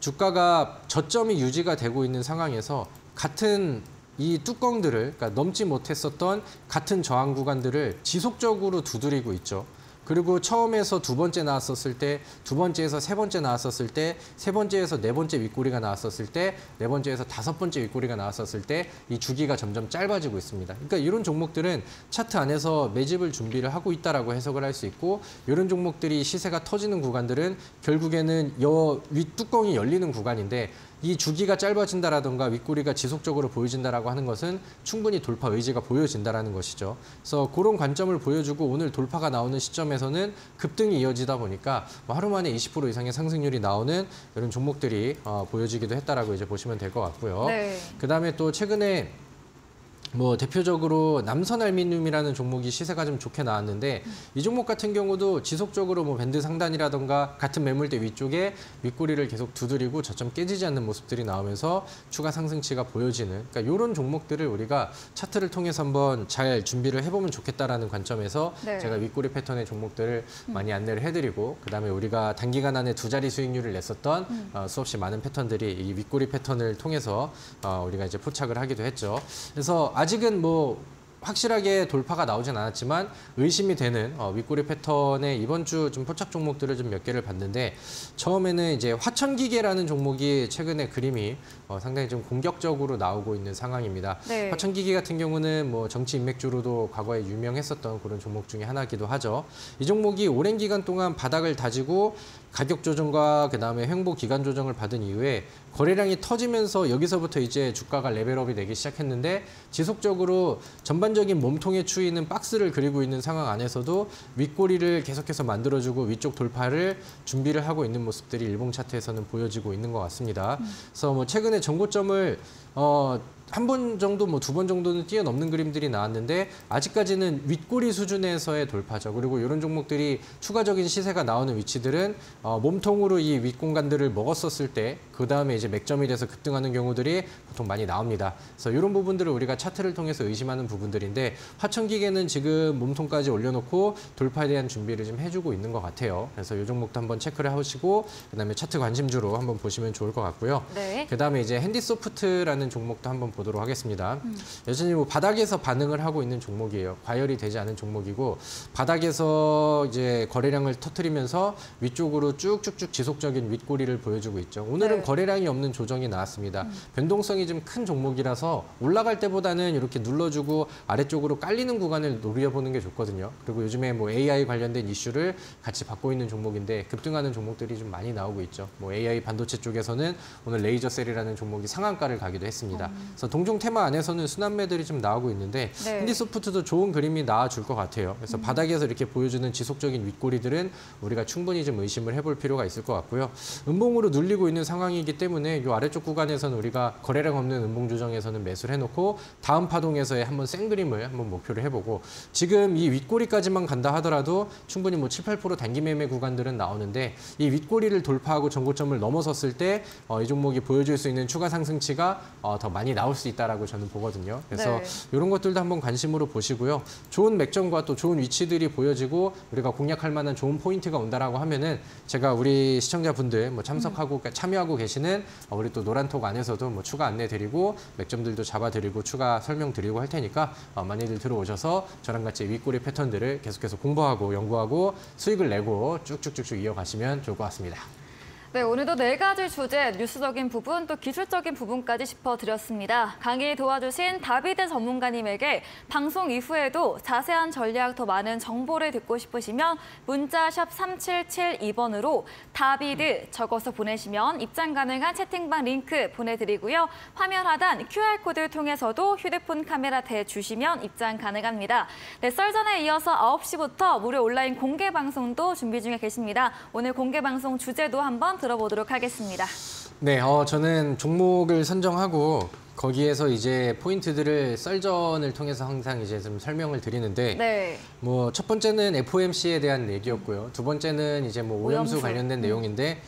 주가가 저점이 유지가 되고 있는 상황에서 같은 이 뚜껑들을 그러니까 넘지 못했었던 같은 저항 구간들을 지속적으로 두드리고 있죠. 그리고 처음에서 두 번째 나왔었을 때, 두 번째에서 세 번째 나왔었을 때, 세 번째에서 네 번째 윗꼬리가 나왔었을 때, 네 번째에서 다섯 번째 윗꼬리가 나왔었을 때 이 주기가 점점 짧아지고 있습니다. 그러니까 이런 종목들은 차트 안에서 매집을 준비를 하고 있다라고 해석을 할 수 있고 이런 종목들이 시세가 터지는 구간들은 결국에는 윗뚜껑이 열리는 구간인데 이 주기가 짧아진다라든가 윗꼬리가 지속적으로 보여진다라고 하는 것은 충분히 돌파 의지가 보여진다라는 것이죠. 그래서 그런 관점을 보여주고 오늘 돌파가 나오는 시점에서는 급등이 이어지다 보니까 뭐 하루 만에 20% 이상의 상승률이 나오는 이런 종목들이 보여지기도 했다라고 이제 보시면 될 것 같고요. 네. 그다음에 또 최근에 뭐 대표적으로 남선알미늄이라는 종목이 시세가 좀 좋게 나왔는데 이 종목 같은 경우도 지속적으로 뭐 밴드 상단이라던가 같은 매물대 위쪽에 윗꼬리를 계속 두드리고 저점 깨지지 않는 모습들이 나오면서 추가 상승치가 보여지는 그러니까 이런 종목들을 우리가 차트를 통해서 한번 잘 준비를 해보면 좋겠다라는 관점에서 네. 제가 윗꼬리 패턴의 종목들을 많이 안내를 해드리고 그다음에 우리가 단기간 안에 두 자리 수익률을 냈었던 수없이 많은 패턴들이 이 윗꼬리 패턴을 통해서 우리가 이제 포착을 하기도 했죠. 그래서 아직은 뭐 확실하게 돌파가 나오진 않았지만 의심이 되는 윗꼬리 패턴의 이번 주 좀 포착 종목들을 좀 몇 개를 봤는데 처음에는 이제 화천기계라는 종목이 최근에 그림이 상당히 좀 공격적으로 나오고 있는 상황입니다. 네. 화천기계 같은 경우는 뭐 정치 인맥주로도 과거에 유명했었던 그런 종목 중에 하나이기도 하죠. 이 종목이 오랜 기간 동안 바닥을 다지고 가격 조정과 그다음에 횡보 기간 조정을 받은 이후에 거래량이 터지면서 여기서부터 이제 주가가 레벨업이 되기 시작했는데 지속적으로 전반적인 몸통의 추이는 박스를 그리고 있는 상황 안에서도 윗꼬리를 계속해서 만들어주고 위쪽 돌파를 준비를 하고 있는 모습들이 일봉 차트에서는 보여지고 있는 것 같습니다. 그래서 뭐 최근에 전고점을 한 번 정도, 뭐 두 번 정도는 뛰어넘는 그림들이 나왔는데 아직까지는 윗꼬리 수준에서의 돌파죠. 그리고 이런 종목들이 추가적인 시세가 나오는 위치들은 몸통으로 이 윗공간들을 먹었었을 때 그 다음에 이제 맥점이 돼서 급등하는 경우들이 보통 많이 나옵니다. 그래서 이런 부분들을 우리가 차트를 통해서 의심하는 부분들인데 화천기계는 지금 몸통까지 올려놓고 돌파에 대한 준비를 좀 해주고 있는 것 같아요. 그래서 이 종목도 한번 체크를 하시고 그다음에 차트 관심주로 한번 보시면 좋을 것 같고요. 네. 그다음에 이제 핸디소프트라는 종목도 한번 보도록 하겠습니다. 여전히 뭐 바닥에서 반응을 하고 있는 종목이에요. 과열이 되지 않은 종목이고 바닥에서 이제 거래량을 터뜨리면서 위쪽으로 쭉쭉쭉 지속적인 윗꼬리를 보여주고 있죠. 오늘은 네. 거래량이 없는 조정이 나왔습니다. 변동성이 좀 큰 종목이라서 올라갈 때보다는 이렇게 눌러주고 아래쪽으로 깔리는 구간을 노려보는 게 좋거든요. 그리고 요즘에 뭐 AI 관련된 이슈를 같이 받고 있는 종목인데 급등하는 종목들이 좀 많이 나오고 있죠. 뭐 AI 반도체 쪽에서는 오늘 레이저셀이라는 종목이 상한가를 가기도 했습니다. 그래서 동종 테마 안에서는 순환매들이 좀 나오고 있는데 네. 힌디소프트도 좋은 그림이 나와줄 것 같아요. 그래서 바닥에서 이렇게 보여주는 지속적인 윗꼬리들은 우리가 충분히 좀 의심을 해볼 필요가 있을 것 같고요. 음봉으로 눌리고 있는 상황이기 때문에 이 아래쪽 구간에서는 우리가 거래량 없는 음봉 조정에서는 매수를 해놓고 다음 파동에서의 한번 센 그림을 한번 목표를 해보고 지금 이 윗꼬리까지만 간다 하더라도 충분히 뭐 7, 8% 단기 매매 구간들은 나오는데 이 윗꼬리를 돌파하고 전고점을 넘어섰을 때 이 종목이 보여줄 수 있는 추가 상승치가 더 많이 나올 수 있다라고 저는 보거든요. 그래서 네. 이런 것들도 한번 관심으로 보시고요. 좋은 맥점과 또 좋은 위치들이 보여지고 우리가 공략할 만한 좋은 포인트가 온다라고 하면은 제가 우리 시청자분들 뭐 참석하고 참여하고 계시는 우리 또 노란톡 안에서도 뭐 추가 안내 드리고 맥점들도 잡아드리고 추가 설명드리고 할 테니까 많이들 들어오셔서 저랑 같이 윗꼬리 패턴들을 계속해서 공부하고 연구하고 수익을 내고 쭉쭉쭉쭉 이어가시면 좋을 것 같습니다. 네, 오늘도 4가지 주제, 뉴스적인 부분, 또 기술적인 부분까지 짚어드렸습니다. 강의 도와주신 다비드 전문가님에게 방송 이후에도 자세한 전략, 더 많은 정보를 듣고 싶으시면 문자 샵 3772번으로 다비드 적어서 보내시면 입장 가능한 채팅방 링크 보내드리고요. 화면 하단 QR코드를 통해서도 휴대폰 카메라 대주시면 입장 가능합니다. 네, 썰전에 이어서 9시부터 무료 온라인 공개 방송도 준비 중에 계십니다. 오늘 공개 방송 주제도 한번 들어보도록 하겠습니다. 네, 저는 종목을 선정하고 거기에서 이제 포인트들을 썰전을 통해서 항상 이제 좀 설명을 드리는데 네. 뭐 첫 번째는 FOMC에 대한 얘기였고요. 두 번째는 이제 뭐 오염수 관련된 내용인데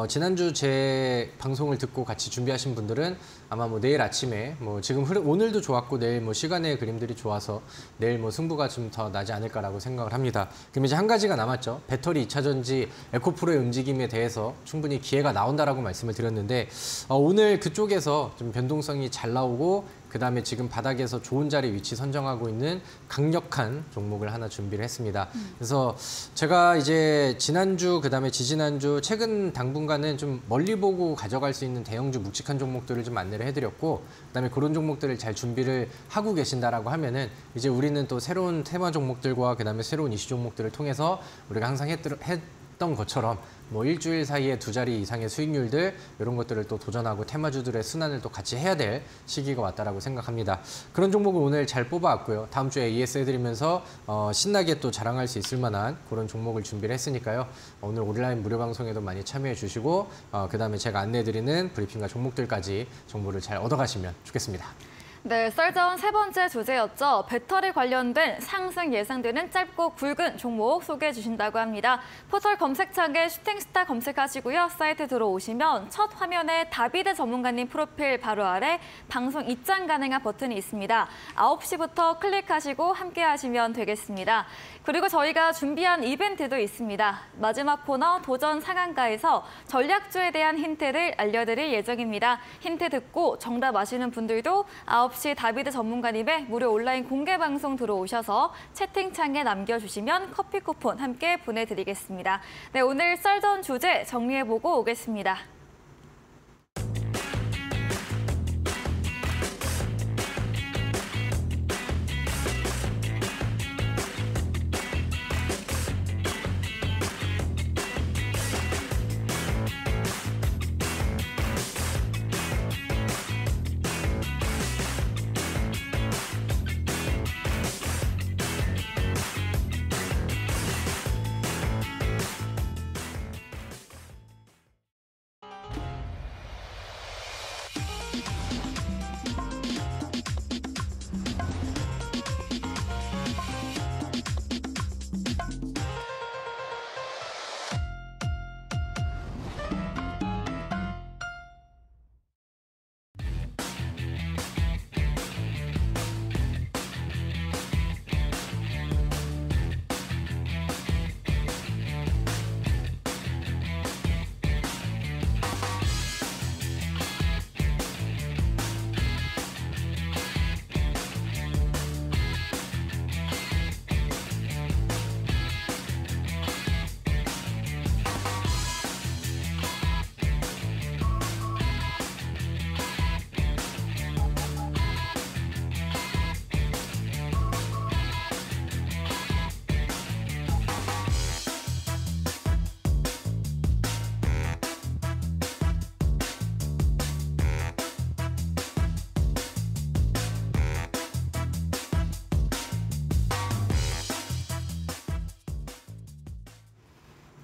지난주 제 방송을 듣고 같이 준비하신 분들은 아마 뭐 내일 아침에 뭐 지금 오늘도 좋았고 내일 뭐 시간의 그림들이 좋아서 내일 뭐 승부가 좀 더 나지 않을까라고 생각을 합니다. 그럼 이제 한 가지가 남았죠. 배터리 2차 전지 에코프로의 움직임에 대해서 충분히 기회가 나온다라고 말씀을 드렸는데 오늘 그쪽에서 좀 변동성이 잘 나오고 그다음에 지금 바닥에서 좋은 자리 위치 선정하고 있는 강력한 종목을 하나 준비를 했습니다. 그래서 제가 이제 지난주 그다음에 지지난주 최근 당분간은 좀 멀리 보고 가져갈 수 있는 대형주 묵직한 종목들을 좀 안내를 해드렸고 그다음에 그런 종목들을 잘 준비를 하고 계신다라고 하면은 이제 우리는 또 새로운 테마 종목들과 그다음에 새로운 이슈 종목들을 통해서 우리가 항상 했던 것처럼 뭐 일주일 사이에 2자리 이상의 수익률들 이런 것들을 또 도전하고 테마주들의 순환을 또 같이 해야 될 시기가 왔다라고 생각합니다. 그런 종목을 오늘 잘 뽑아왔고요. 다음 주에 AS 해드리면서 신나게 또 자랑할 수 있을 만한 그런 종목을 준비를 했으니까요. 오늘 온라인 무료 방송에도 많이 참여해 주시고 그다음에 제가 안내해드리는 브리핑과 종목들까지 정보를 잘 얻어가시면 좋겠습니다. 네, 썰전 세 번째 주제였죠. 배터리 관련된 상승 예상되는 짧고 굵은 종목 소개해 주신다고 합니다. 포털 검색창에 슈팅스타 검색하시고요. 사이트 들어오시면 첫 화면에 다비드 전문가님 프로필 바로 아래 방송 입장 가능한 버튼이 있습니다. 9시부터 클릭하시고 함께 하시면 되겠습니다. 그리고 저희가 준비한 이벤트도 있습니다. 마지막 코너 도전 상한가에서 전략주에 대한 힌트를 알려드릴 예정입니다. 힌트 듣고 정답 아시는 분들도 9시 다비드 전문가님의 무료 온라인 공개 방송 들어오셔서 채팅창에 남겨주시면 커피 쿠폰 함께 보내드리겠습니다. 네, 오늘 썰전 주제 정리해보고 오겠습니다.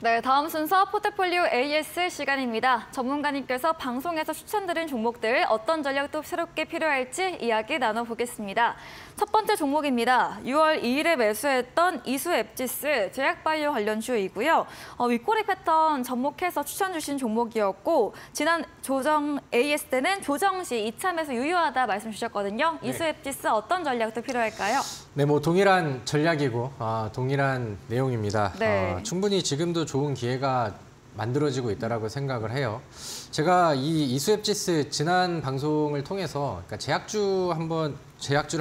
네, 다음 순서 포트폴리오 AS 시간입니다. 전문가님께서 방송에서 추천드린 종목들 어떤 전략도 새롭게 필요할지 이야기 나눠보겠습니다. 첫 번째 종목입니다. 6월 2일에 매수했던 이수앱지스 제약바이오 관련주이고요. 윗꼬리 패턴 접목해서 추천 주신 종목이었고 지난 조정 AS 때는 조정 시 이참에서 유효하다 말씀 주셨거든요. 네. 이수앱지스 어떤 전략도 필요할까요? 네, 뭐 동일한 전략이고 동일한 내용입니다. 네. 충분히 지금도 좋은 기회가 만들어지고 있다라고 생각을 해요. 제가 이 이수앱지스 지난 방송을 통해서 그러니까 제약주를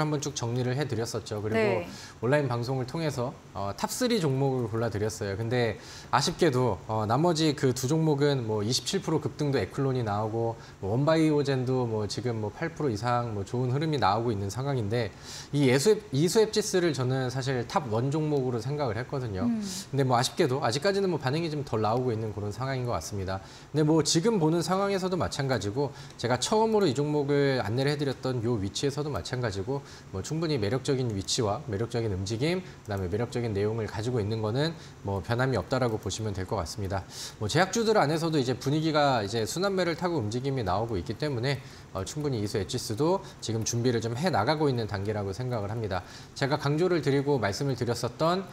한번 쭉 정리를 해드렸었죠. 그리고 네. 온라인 방송을 통해서 탑3 종목을 골라드렸어요. 근데 아쉽게도 나머지 그 두 종목은 뭐 27% 급등도 에클론이 나오고 뭐 원바이오젠도 뭐 지금 뭐 8% 이상 뭐 좋은 흐름이 나오고 있는 상황인데 이 이수앱지스를 저는 사실 탑1 종목으로 생각을 했거든요. 근데 뭐 아쉽게도 아직까지는 뭐 반응이 좀 덜 나오고 있는 그런 상황인 것 같습니다. 근데 뭐 지금 보는 상황에서도 마찬가지고 제가 처음으로 이 종목을 안내를 해드렸던 요 위치에서도 마찬가지고 뭐 충분히 매력적인 위치와 매력적인 움직임, 그다음에 매력적인 내용을 가지고 있는 거는 뭐 변함이 없다라고 보시면 될 것 같습니다. 뭐 제약주들 안에서도 이제 분위기가 이제 순환매를 타고 움직임이 나오고 있기 때문에 충분히 이수 엣지스도 지금 준비를 좀 해 나가고 있는 단계라고 생각을 합니다. 제가 강조를 드리고 말씀을 드렸었던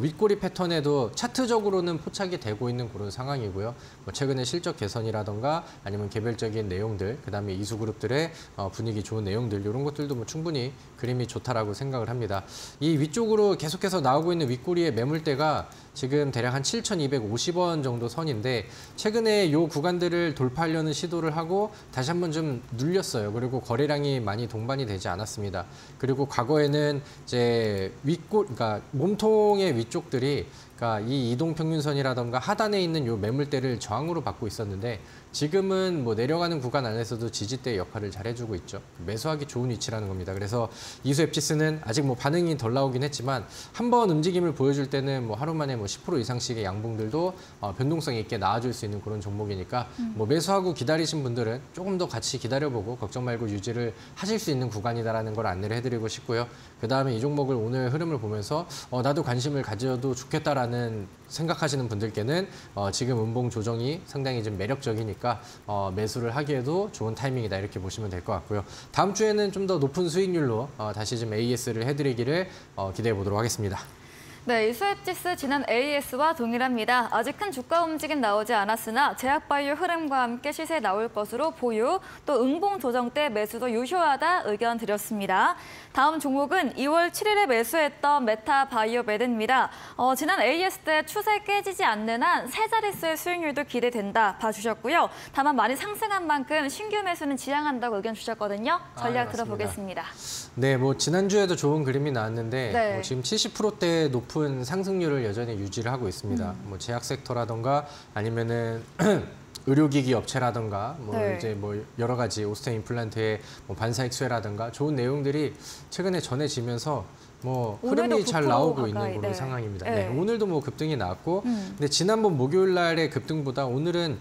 윗꼬리 패턴에도 차트적으로는 포착이 되고 있는 그런 상황이고요. 뭐 최근에 실적 개선이라던가 아니면 개별적인 내용들, 그다음에 이수 그룹들의 분위기 좋은 내용들 이런 것들도 뭐 충분히 그림이 좋다라고 생각을 합니다. 이 위쪽으로 계속해서 나오고 있는 윗꼬리의 매물대가 지금 대략 한 7,250원 정도 선인데 최근에 요 구간들을 돌파하려는 시도를 하고 다시 한번 좀 눌렸어요. 그리고 거래량이 많이 동반이 되지 않았습니다. 그리고 과거에는 이제 그러니까 몸통의 위쪽들이 그러니까 이 이동평균선이라던가 하단에 있는 요 매물대를 저항으로 받고 있었는데 지금은 뭐 내려가는 구간 안에서도 지지대 역할을 잘 해주고 있죠. 매수하기 좋은 위치라는 겁니다. 그래서 이수앱지스는 아직 뭐 반응이 덜 나오긴 했지만 한번 움직임을 보여줄 때는 뭐 하루 만에 뭐 10% 이상씩의 양봉들도 변동성 있게 나와줄 수 있는 그런 종목이니까 뭐 매수하고 기다리신 분들은 조금 더 같이 기다려보고 걱정 말고 유지를 하실 수 있는 구간이다라는 걸 안내를 해드리고 싶고요. 그 다음에 이 종목을 오늘 흐름을 보면서 나도 관심을 가져도 좋겠다라는 생각하시는 분들께는 지금 음봉 조정이 상당히 좀 매력적이니까 매수를 하기에도 좋은 타이밍이다 이렇게 보시면 될 것 같고요. 다음 주에는 좀 더 높은 수익률로 다시 좀 AS를 해드리기를 기대해 보도록 하겠습니다. 네, 이수앱지스 지난 AS와 동일합니다. 아직 큰 주가 움직임 나오지 않았으나 제약바이오 흐름과 함께 시세 나올 것으로 보유, 또 음봉 조정 때 매수도 유효하다 의견 드렸습니다. 다음 종목은 2월 7일에 매수했던 메타바이오메드입니다. 지난 AS 때 추세 깨지지 않는 한 세 자릿수의 수익률도 기대된다 봐주셨고요. 다만 많이 상승한 만큼 신규 매수는 지양한다고 의견 주셨거든요. 전략 네, 들어보겠습니다. 네, 뭐 지난주에도 좋은 그림이 나왔는데 네. 뭐 지금 70%대 높은 상승률을 여전히 유지를 하고 있습니다. 뭐 제약 섹터라던가 아니면은 의료기기 업체라던가 뭐 네. 이제 뭐 여러 가지 오스테인 임플란트의 뭐 반사익 수혜라던가 좋은 내용들이 최근에 전해지면서 뭐 흐름이 잘 나오고 있는 그런 네. 상황입니다. 네. 네, 오늘도 뭐 급등이 나왔고 근데 지난번 목요일 날의 급등보다 오늘은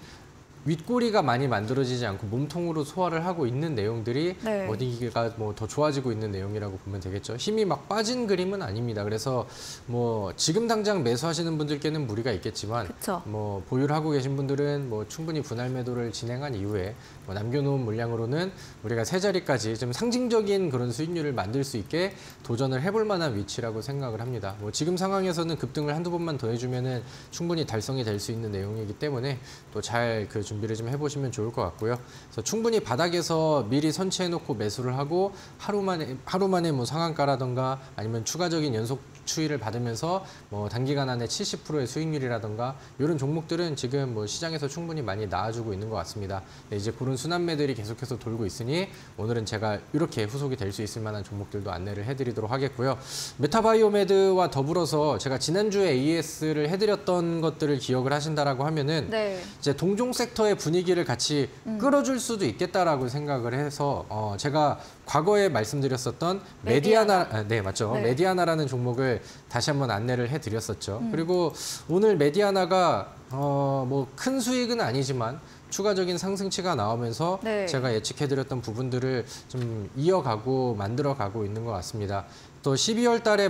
윗꼬리가 많이 만들어지지 않고 몸통으로 소화를 하고 있는 내용들이 네. 어디가 뭐 더 좋아지고 있는 내용이라고 보면 되겠죠. 힘이 막 빠진 그림은 아닙니다. 그래서 뭐 지금 당장 매수하시는 분들께는 무리가 있겠지만 그쵸. 뭐 보유를 하고 계신 분들은 뭐 충분히 분할 매도를 진행한 이후에 뭐 남겨놓은 물량으로는 우리가 세 자리까지 좀 상징적인 그런 수익률을 만들 수 있게 도전을 해볼 만한 위치라고 생각을 합니다. 뭐 지금 상황에서는 급등을 한두 번만 더 해주면은 충분히 달성이 될 수 있는 내용이기 때문에 또 잘 그 준비를 좀 해보시면 좋을 것 같고요. 그래서 충분히 바닥에서 미리 선취해놓고 매수를 하고 하루 만에 뭐 상한가라던가 아니면 추가적인 연속 추이를 받으면서 뭐 단기간 안에 70%의 수익률이라던가 이런 종목들은 지금 뭐 시장에서 충분히 많이 나와주고 있는 것 같습니다. 네, 이제 그런 순환매들이 계속해서 돌고 있으니 오늘은 제가 이렇게 후속이 될 수 있을 만한 종목들도 안내를 해드리도록 하겠고요. 메타바이오메드와 더불어서 제가 지난주에 AS를 해드렸던 것들을 기억을 하신다라고 하면은 네. 이제 동종 섹터의 분위기를 같이 끌어줄 수도 있겠다라고 생각을 해서 제가 과거에 말씀드렸었던 메디아나, 네 맞죠. 네. 메디아나라는 종목을 다시 한번 안내를 해드렸었죠. 그리고 오늘 메디아나가 뭐 큰 수익은 아니지만 추가적인 상승치가 나오면서 네. 제가 예측해드렸던 부분들을 좀 이어가고 만들어가고 있는 것 같습니다. 또 12월 달에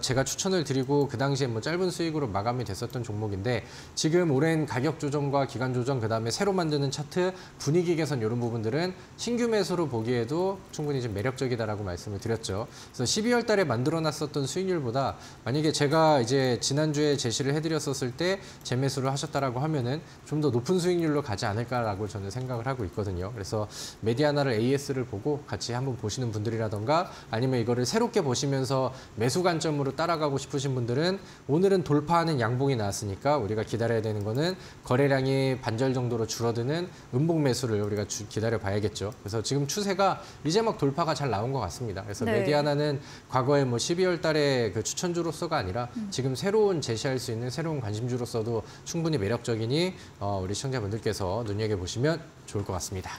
제가 추천을 드리고 그 당시에 뭐 짧은 수익으로 마감이 됐었던 종목인데 지금 오랜 가격 조정과 기간 조정 그다음에 새로 만드는 차트 분위기 개선 이런 부분들은 신규 매수로 보기에도 충분히 좀 매력적이다라고 말씀을 드렸죠. 그래서 12월 달에 만들어놨었던 수익률보다 만약에 제가 이제 지난주에 제시를 해드렸었을 때 재매수를 하셨다라고 하면은 좀 더 높은 수익률로 가지 않을까라고 저는 생각을 하고 있거든요. 그래서 메디아나를 AS를 보고 같이 한번 보시는 분들이라던가 아니면 이거를 새롭게 보시면서 매수 관점으로 따라가고 싶으신 분들은 오늘은 돌파하는 양봉이 나왔으니까 우리가 기다려야 되는 거는 거래량이 반절 정도로 줄어드는 음봉 매수를 우리가 기다려 봐야겠죠. 그래서 지금 추세가 이제 막 돌파가 잘 나온 것 같습니다. 그래서 네. 메디아나는 과거에 뭐 12월 달에 그 추천주로서가 아니라 지금 새로운 제시할 수 있는 새로운 관심주로서도 충분히 매력적이니 우리 시청자분들께서 눈여겨보시면 좋을 것 같습니다.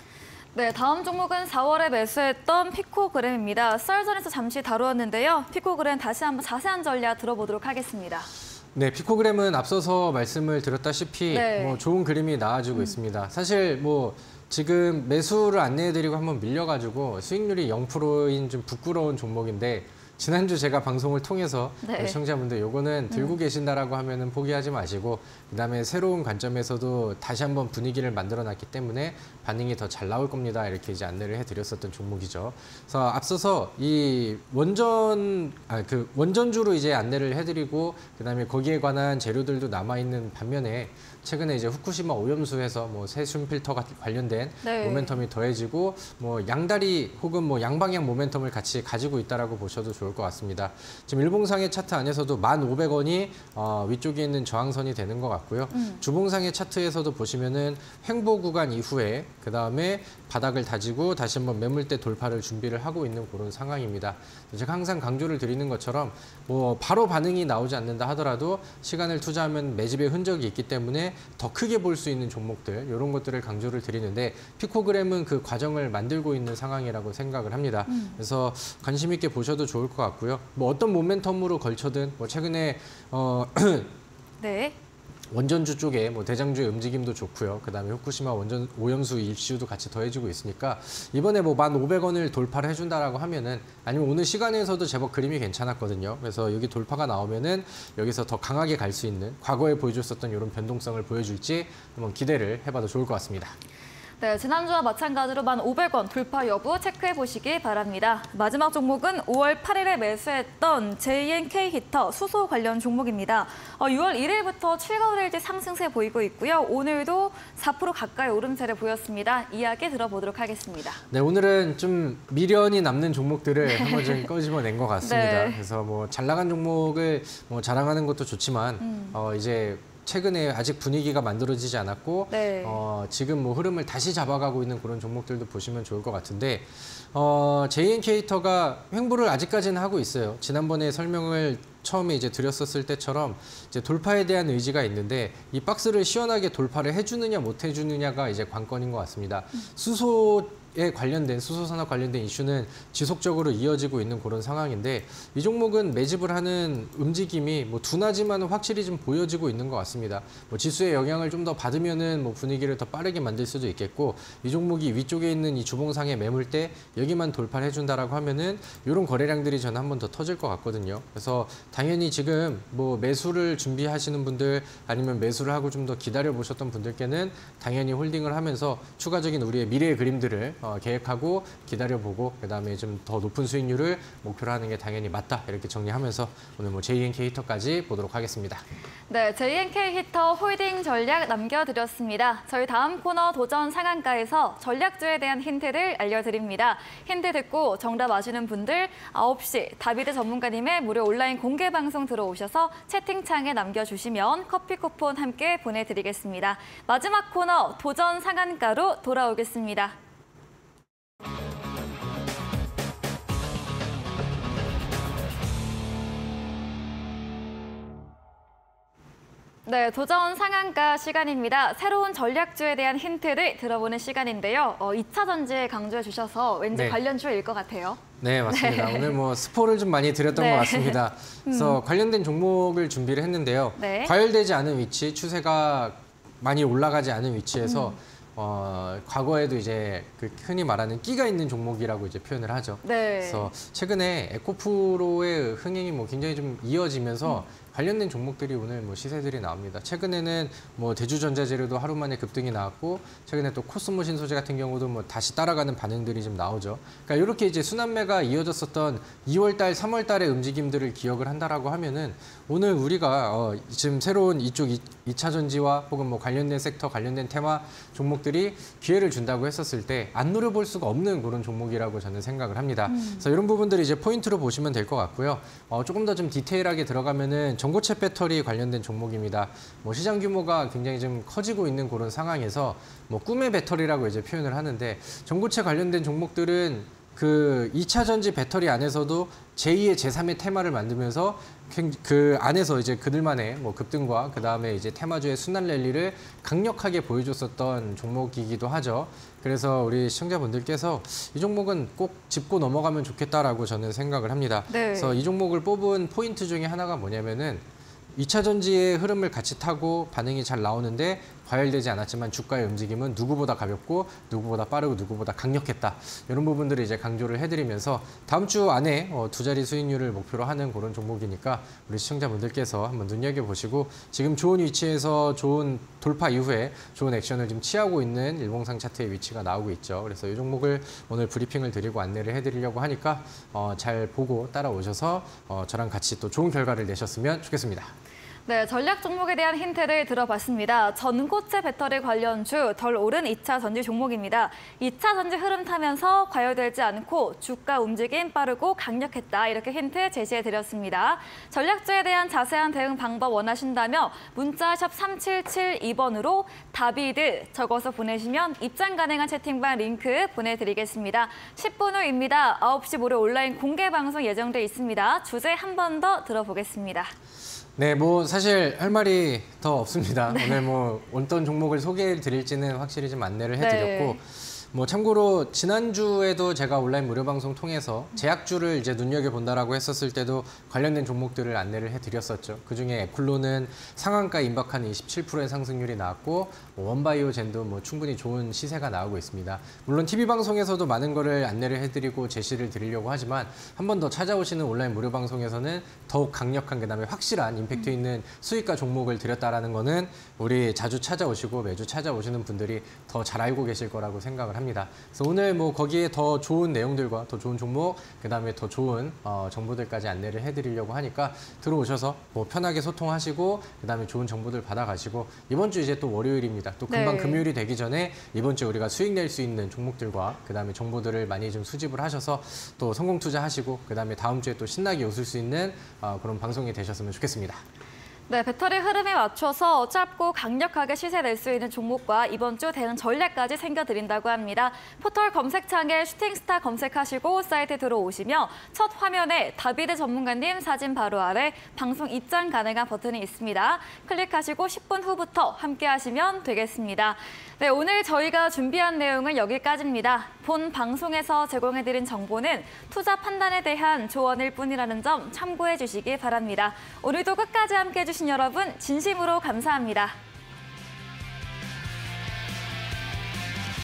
네, 다음 종목은 4월에 매수했던 피코그램입니다. 썰전에서 잠시 다루었는데요. 피코그램 다시 한번 자세한 전략 들어보도록 하겠습니다. 네, 피코그램은 앞서서 말씀을 드렸다시피 네. 뭐 좋은 그림이 나와주고 있습니다. 사실 뭐 지금 매수를 안내해드리고 한번 밀려가지고 수익률이 0%인 좀 부끄러운 종목인데 지난주 제가 방송을 통해서 네. 시청자분들 요거는 들고 계신다라고 하면은 포기하지 마시고 그다음에 새로운 관점에서도 다시 한번 분위기를 만들어놨기 때문에 반응이 더 잘 나올 겁니다. 이렇게 이제 안내를 해드렸었던 종목이죠. 그래서 앞서서 이 원전주로 이제 안내를 해드리고 그다음에 거기에 관한 재료들도 남아 있는 반면에 최근에 이제 후쿠시마 오염수에서 뭐 세슘 필터가 관련된 네. 모멘텀이 더해지고 뭐 양다리 혹은 뭐 양방향 모멘텀을 같이 가지고 있다라고 보셔도 좋을 것 같습니다. 지금 일봉상의 차트 안에서도 1,500원이 위쪽에 있는 저항선이 되는 것 같고요. 주봉상의 차트에서도 보시면은 횡보 구간 이후에 그 다음에 바닥을 다지고 다시 한번 매물대 돌파를 준비를 하고 있는 그런 상황입니다. 제가 항상 강조를 드리는 것처럼 뭐 바로 반응이 나오지 않는다 하더라도 시간을 투자하면 매집의 흔적이 있기 때문에 더 크게 볼 수 있는 종목들 이런 것들을 강조를 드리는데 피코그램은 그 과정을 만들고 있는 상황이라고 생각을 합니다. 그래서 관심 있게 보셔도 좋을 것 같고요. 뭐 어떤 모멘텀으로 걸쳐든 뭐 최근에 네. 원전주 쪽에 뭐 대장주의 움직임도 좋고요. 그다음에 후쿠시마 원전 오염수 이슈도 같이 더해지고 있으니까 이번에 뭐 1,500원을 돌파를 해준다라고 하면은 아니면 오늘 시간에서도 제법 그림이 괜찮았거든요. 그래서 여기 돌파가 나오면은 여기서 더 강하게 갈 수 있는 과거에 보여줬었던 이런 변동성을 보여줄지 한번 기대를 해봐도 좋을 것 같습니다. 네, 지난주와 마찬가지로 1,500원 돌파 여부 체크해 보시기 바랍니다. 마지막 종목은 5월 8일에 매수했던 JNK 히터 수소 관련 종목입니다. 6월 1일부터 출거래일지 상승세 보이고 있고요. 오늘도 4% 가까이 오름세를 보였습니다. 이야기 들어보도록 하겠습니다. 네, 오늘은 좀 미련이 남는 종목들을 한번 좀 꺼집어낸 것 같습니다. 네. 그래서 뭐 잘 나간 종목을 뭐 자랑하는 것도 좋지만 이제 최근에 아직 분위기가 만들어지지 않았고 네. 지금 뭐 흐름을 다시 잡아가고 있는 그런 종목들도 보시면 좋을 것 같은데 JNK터가 횡보를 아직까지는 하고 있어요. 지난번에 설명을 처음에 이제 드렸었을 때처럼 이제 돌파에 대한 의지가 있는데 이 박스를 시원하게 돌파를 해주느냐 못 해주느냐가 이제 관건인 것 같습니다. 수소에 관련된 수소산업 관련된 이슈는 지속적으로 이어지고 있는 그런 상황인데 이 종목은 매집을 하는 움직임이 뭐 둔하지만 확실히 좀 보여지고 있는 것 같습니다. 뭐 지수의 영향을 좀 더 받으면은 뭐 분위기를 더 빠르게 만들 수도 있겠고 이 종목이 위쪽에 있는 이 주봉상의 매물대 여기만 돌파를 해준다라고 하면은 이런 거래량들이 저는 한 번 더 터질 것 같거든요. 그래서 당연히 지금 뭐 매수를 준비하시는 분들 아니면 매수를 하고 좀 더 기다려 보셨던 분들께는 당연히 홀딩을 하면서 추가적인 우리의 미래의 그림들을 계획하고 기다려보고 그다음에 좀 더 높은 수익률을 목표로 하는 게 당연히 맞다 이렇게 정리하면서 오늘 뭐 JNK 히터까지 보도록 하겠습니다. 네, JNK 히터 홀딩 전략 남겨드렸습니다. 저희 다음 코너 도전 상한가에서 전략주에 대한 힌트를 알려드립니다. 힌트 듣고 정답 아시는 분들 9시 다비드 전문가님의 무료 온라인 공개 방송 들어오셔서 채팅창에 남겨주시면 커피 쿠폰 함께 보내드리겠습니다. 마지막 코너 도전 상한가로 돌아오겠습니다. 네, 도전 상한가 시간입니다. 새로운 전략주에 대한 힌트를 들어보는 시간인데요. 2차 전지에 강조해 주셔서 왠지 네. 관련주일 것 같아요. 네, 맞습니다. 네. 오늘 뭐 스포를 좀 많이 드렸던 네. 것 같습니다. 그래서 관련된 종목을 준비를 했는데요. 네. 과열되지 않은 위치, 추세가 많이 올라가지 않은 위치에서 과거에도 이제 그 흔히 말하는 끼가 있는 종목이라고 이제 표현을 하죠. 네. 그래서 최근에 에코프로의 흥행이 뭐 굉장히 좀 이어지면서 관련된 종목들이 오늘 뭐 시세들이 나옵니다. 최근에는 뭐 대주전자재료도 하루 만에 급등이 나왔고, 최근에 또 코스모 신소재 같은 경우도 뭐 다시 따라가는 반응들이 좀 나오죠. 그러니까 이렇게 이제 순환매가 이어졌었던 2월달, 3월달의 움직임들을 기억을 한다라고 하면은 오늘 우리가 지금 새로운 이쪽 2차 전지와 혹은 뭐 관련된 섹터, 관련된 테마 종목들이 기회를 준다고 했었을 때 안 노려볼 수가 없는 그런 종목이라고 저는 생각을 합니다. 그래서 이런 부분들을 이제 포인트로 보시면 될 것 같고요. 조금 더 좀 디테일하게 들어가면은 전고체 배터리 관련된 종목입니다. 뭐 시장 규모가 굉장히 좀 커지고 있는 그런 상황에서 뭐 꿈의 배터리라고 이제 표현을 하는데, 전고체 관련된 종목들은 그 2차 전지 배터리 안에서도 제2의 제3의 테마를 만들면서 그 안에서 이제 그들만의 뭐 급등과 그 다음에 이제 테마주의 순환 랠리를 강력하게 보여줬었던 종목이기도 하죠. 그래서 우리 시청자분들께서 이 종목은 꼭 짚고 넘어가면 좋겠다라고 저는 생각을 합니다. 네. 그래서 이 종목을 뽑은 포인트 중에 하나가 뭐냐면은 2차 전지의 흐름을 같이 타고 반응이 잘 나오는데 과열되지 않았지만 주가의 움직임은 누구보다 가볍고 누구보다 빠르고 누구보다 강력했다. 이런 부분들을 이제 강조를 해드리면서 다음 주 안에 두 자리 수익률을 목표로 하는 그런 종목이니까 우리 시청자분들께서 한번 눈여겨보시고, 지금 좋은 위치에서 좋은 돌파 이후에 좋은 액션을 좀 취하고 있는 일봉상 차트의 위치가 나오고 있죠. 그래서 이 종목을 오늘 브리핑을 드리고 안내를 해드리려고 하니까 잘 보고 따라오셔서 저랑 같이 또 좋은 결과를 내셨으면 좋겠습니다. 네, 전략 종목에 대한 힌트를 들어봤습니다. 전고체 배터리 관련주 덜 오른 2차 전지 종목입니다. 2차 전지 흐름 타면서 과열되지 않고 주가 움직임 빠르고 강력했다. 이렇게 힌트 제시해드렸습니다. 전략주에 대한 자세한 대응 방법 원하신다면 문자 샵 3772번으로 다비드 적어서 보내시면 입장 가능한 채팅방 링크 보내드리겠습니다. 10분 후입니다. 9시 모레 온라인 공개 방송 예정돼 있습니다. 주제 한 번 더 들어보겠습니다. 네, 뭐 사실 할 말이 더 없습니다. 오늘 뭐 어떤 종목을 소개해 드릴지는 확실히 좀 안내를 해드렸고, 네. 뭐 참고로 지난주에도 제가 온라인 무료 방송 통해서 제약주를 이제 눈여겨본다라고 했었을 때도 관련된 종목들을 안내를 해드렸었죠. 그중에 에쿨로는 상한가 임박하는 27%의 상승률이 나왔고, 원바이오젠도 뭐 충분히 좋은 시세가 나오고 있습니다. 물론 TV 방송에서도 많은 거를 안내를 해드리고 제시를 드리려고 하지만 한 번 더 찾아오시는 온라인 무료 방송에서는 더욱 강력한, 그다음에 확실한 임팩트 있는 수익과 종목을 드렸다라는 거는 우리 자주 찾아오시고 매주 찾아오시는 분들이 더 잘 알고 계실 거라고 생각을 합니다. 그래서 오늘 뭐 거기에 더 좋은 내용들과 더 좋은 종목, 그다음에 더 좋은 정보들까지 안내를 해드리려고 하니까 들어오셔서 뭐 편하게 소통하시고, 그다음에 좋은 정보들 받아가시고, 이번 주 이제 또 월요일입니다. 또 금방 네. 금요일이 되기 전에 이번 주 우리가 수익 낼 수 있는 종목들과 그다음에 정보들을 많이 좀 수집을 하셔서 또 성공 투자하시고, 그다음에 다음 주에 또 신나게 웃을 수 있는 그런 방송이 되셨으면 좋겠습니다. 네, 배터리 흐름에 맞춰서 짧고 강력하게 시세 낼 수 있는 종목과 이번 주 대응 전략까지 챙겨드린다고 합니다. 포털 검색창에 슈팅스타 검색하시고 사이트 들어오시면 첫 화면에 다비드 전문가님 사진 바로 아래 방송 입장 가능한 버튼이 있습니다. 클릭하시고 10분 후부터 함께 하시면 되겠습니다. 네, 오늘 저희가 준비한 내용은 여기까지입니다. 본 방송에서 제공해드린 정보는 투자 판단에 대한 조언일 뿐이라는 점 참고해 주시기 바랍니다. 오늘도 끝까지 함께해 주신 여러분 진심으로 감사합니다.